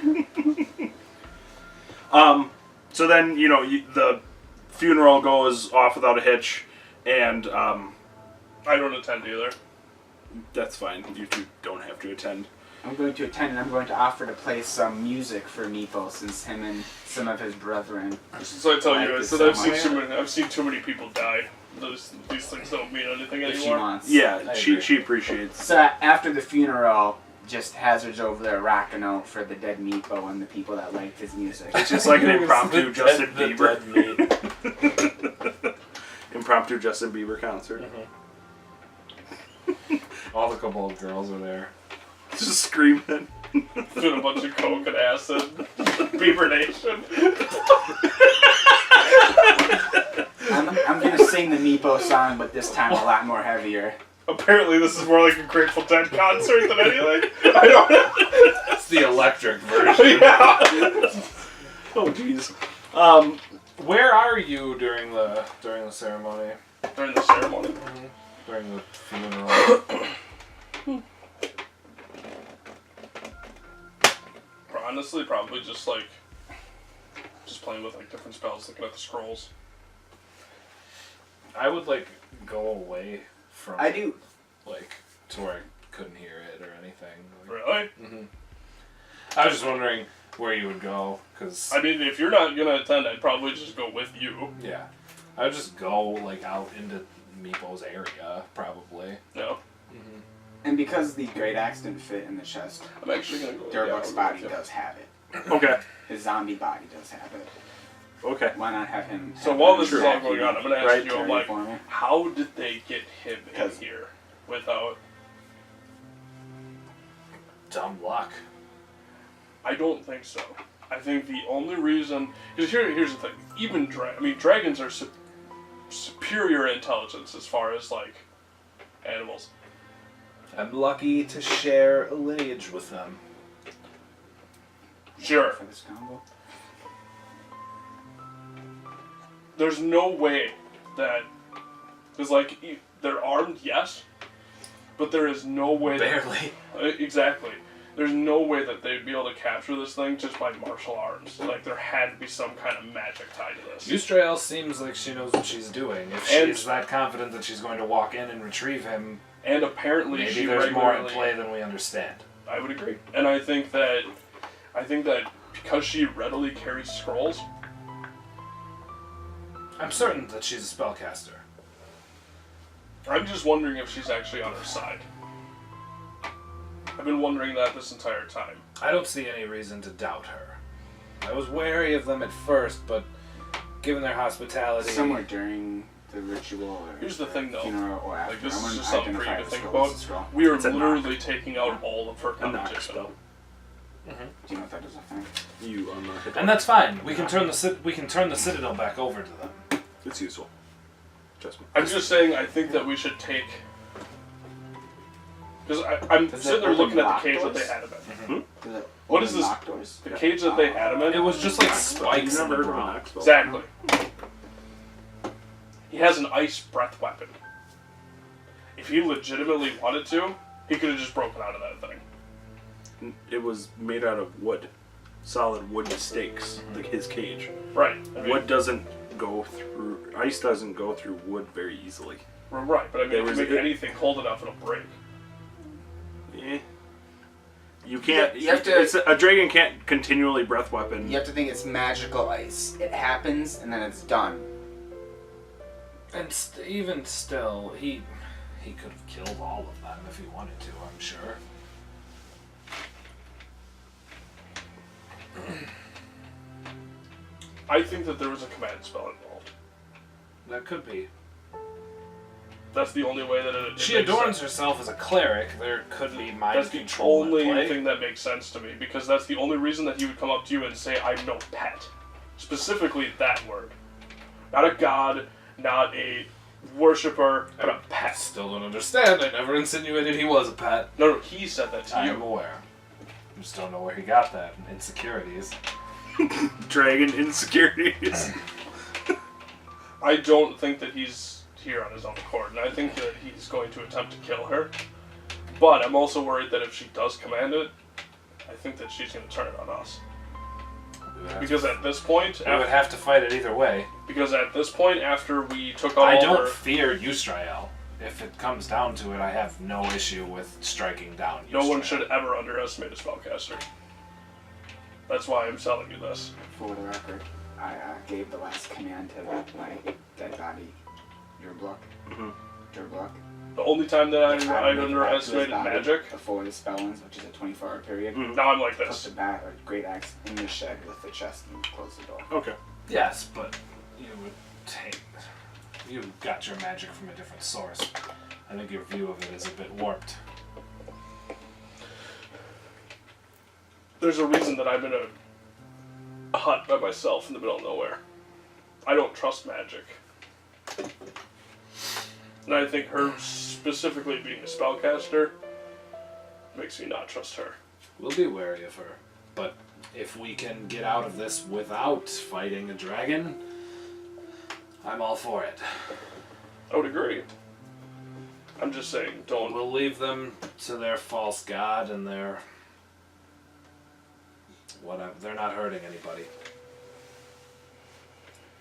So then, the funeral goes off without a hitch, and I don't attend either. that's fine. You two don't have to attend. I'm going to attend, and I'm going to offer to play some music for Meepo, since him and some of his brethren. So I tell Like you, this so somewhere. I've seen too many people die. These things don't mean anything If she anymore. wants. Yeah, I she agree. appreciates. So after the funeral, just Hazard's over there rocking out for the dead Meepo and the people that liked his music. It's just like an impromptu Justin The Bieber. dead meat. Impromptu Justin Bieber concert. All the kobold girls are there. Just screaming. Doing a bunch of coke and acid. Divination. I'm gonna sing the Meepo song, but this time a lot more heavier. Apparently, this is more like a Grateful Dead concert than anything. I don't know. It's the electric version. Yeah. Oh, jeez. Where are you during the ceremony? During the ceremony. During the funeral? Honestly, probably just like playing with like different spells, looking at the scrolls. I would like go away from. I do. Like to where I couldn't hear it or anything. Like, Really? I was just wondering where you would go, because I mean, if you're not gonna attend, I'd probably just go with you. yeah, I would just go like out into Meepo's area probably. No. And because the great axe didn't fit in the chest, I'm actually gonna go. Durbuck's yeah, body yeah. does have it. Okay. His zombie body does have it. Okay. Why not have him? So have while him this is all back going here on, I'm gonna ask Right, you, I'm carry like, for me? how did they get him in 'Cause- here without? Dumb luck. I don't think so. I think the only reason, because here's the thing. Even dragons are superior intelligence as far as like animals. I'm lucky to share a lineage with them. Sure. For this combo. There's no way that, because like they're armed, yes, but there is no way. Barely. Exactly. There's no way that they'd be able to capture this thing just by martial arts. Like, there had to be some kind of magic tied to this. Eustrael seems like she knows what she's doing. If she's that confident that she's going to walk in and retrieve him, And apparently maybe she there's more in regularly... play than we understand. I would agree. And I think that because she readily carries scrolls, I'm certain that she's a spellcaster. I'm just wondering if she's actually on her side. I've been wondering that this entire time. I don't see any reason to doubt her. I was wary of them at first, but given their hospitality... Somewhere during the ritual or Here's the thing, though. funeral or after. Like, this I is wouldn't just something for you identify to the think scroll as about. a scroll. We are It's a literally taking out all of her A knock competition. spell. Do you know what that does affect? You unlock it. And that's fine. We can turn the Citadel back over to them. It's useful. Trust me. I'm just saying, I think that we should take... Because I'm Does sitting it there open looking at lock the cage that doors? they had him in. Does it What open is this- lock doors? The cage that they had him in? It was just like You've spikes in never the heard of a ground. knock spell? Exactly. He has an ice breath weapon. If he legitimately wanted to, he could have just broken out of that thing. It was made out of wood. Solid wood stakes, like his cage. Right. I mean, Wood doesn't go through... Ice doesn't go through wood very easily. right, but I mean, There if was you make a- anything cold enough, it'll break. Eh. You can't... You have to- a dragon can't continually breath weapon. You have to think it's magical ice. It happens and then it's done. And even still, he could have killed all of them if he wanted to, I'm sure. I think that there was a command spell involved. That could be. That's the only way that it She makes adorns sense. herself as a cleric. There could be mind That's the control at only play. thing that makes sense to me, because that's the only reason that he would come up to you and say, I'm no pet. Specifically that word. Not a god, not a worshipper, but a I pet. still don't understand. I never insinuated he was a pet. No, he said that to I you. am aware. I just don't know where he got that. Insecurities. Dragon insecurities. I don't think that he's here on his own accord, and I think that he's going to attempt to kill her. But I'm also worried that if she does command it, I think that she's going to turn it on us. Because at this point, we would have to fight it either way. after we took all I don't her, fear Eustrael. If it comes down to it, I have no issue with striking down Eustrael. no one should ever underestimate a spellcaster. That's why I'm telling you this. For the record, I gave the last command to my dead body, Durbuck. Durbuck. The only time that I Make it back to his underestimated body magic, before the spell ends, which is a 24-hour period. now I'm like Put this. the bat or great axe in the shed with the chest and close the door. Okay. Yes, but you would take... You got your magic from a different source. I think your view of it is a bit warped. There's a reason that I'm in a a hut by myself in the middle of nowhere. I don't trust magic. And I think her specifically being a spellcaster makes me not trust her. We'll be wary of her. But if we can get out of this without fighting a dragon, I'm all for it. I would agree. I'm just saying, don't... We'll leave them to their false god and their... whatever. They're not hurting anybody.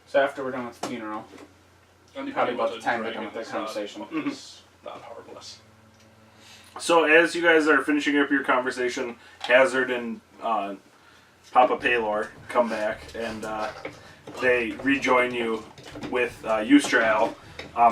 So after we're done with the funeral, probably about the time they're done with their conversation. It's not harmless. So as you guys are finishing up your conversation, Hazard and Papa Paylor come back, and they rejoin you with Eustral.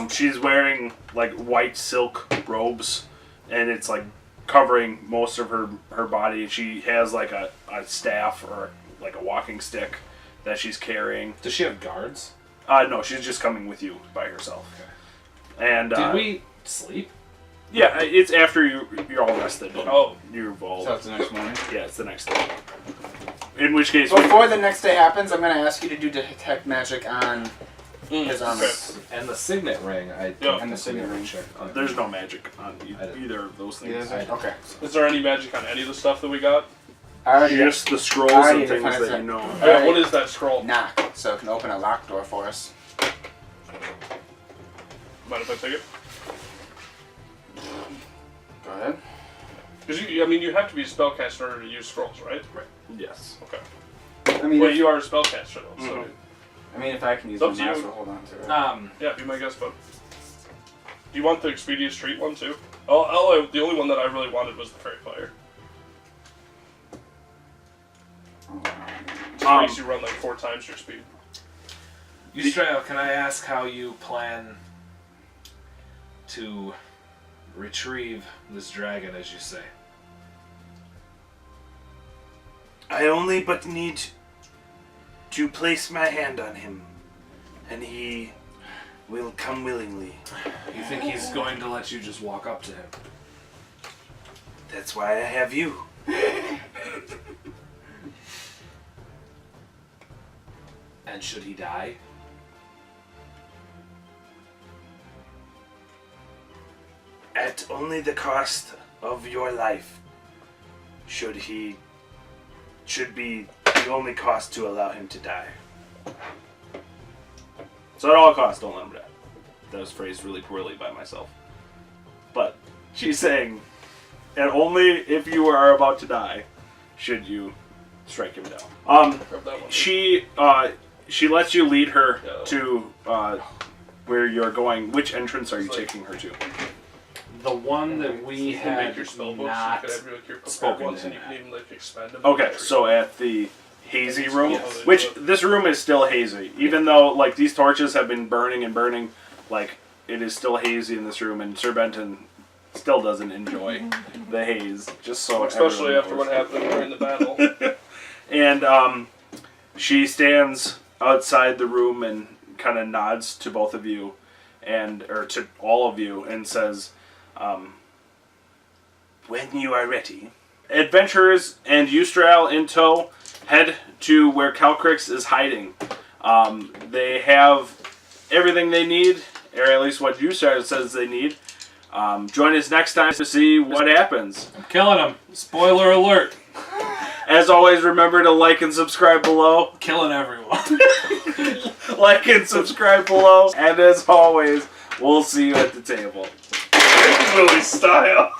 She's wearing like white silk robes, and it's like covering most of her body. She has like a staff or like a walking stick that she's carrying. Does she have guards? No, she's just coming with you by herself. Okay. And did we sleep? Yeah, it's after you're all rested. Oh. You're involved. So it's the next morning. Yeah, it's the next day. In which case... Before the next day happens, I'm going to ask you to do detect magic on his armor. Okay. And the signet ring. And the signet ring. There's no magic on either of those things. Okay. Is there any magic on any of the stuff that we got? Just the scrolls already and things defined that it. you know. Yeah, what is that scroll? Knock, so it can open a locked door for us. Mind if I take it? Go ahead. Because you have to be a spellcaster in order to use scrolls, right? Right. Yes. Okay. I mean, Well, if, you are a spellcaster, though, so... I mean, if I can use It's up one, to you. I will hold on to it. Yeah, be my guest, bud. Do you want the Expedia Street one, too? Oh, the only one that I really wanted was the Fairy Fire. It makes you run like 4 times your speed. Eustral, can I ask how you plan to retrieve this dragon, as you say? I only but need to place my hand on him, and he will come willingly. You think he's going to let you just walk up to him? That's why I have you. And should he die? At only the cost of your life should be the only cost to allow him to die. So at all costs, don't let him die. That was phrased really poorly by myself. But she's saying, and only if you are about to die should you strike him down. Grab that one. She lets you lead her Yeah. to where you're going. Which entrance are you taking her to? The one that we You can make had your spell books, not you can have your prepared spoken ones, to and you him can even like expand them. Okay, so at the hazy room, Yes. which this room is still hazy, even though like these torches have been burning and burning, like it is still hazy in this room, and Sir Benton still doesn't enjoy the haze. Just so Especially everyone after knows. what happened during the battle. And she stands outside the room and kind of nods to both of you, or to all of you, and says, When you are ready. adventurers and Eustral in tow head to where Calcryx is hiding. They have everything they need, or at least what Eustral says they need. Join us next time to see what happens. I'm killing him. Spoiler alert. As always, remember to like and subscribe below. Killing everyone. Like and subscribe below. And as always, we'll see you at the table. Willie style.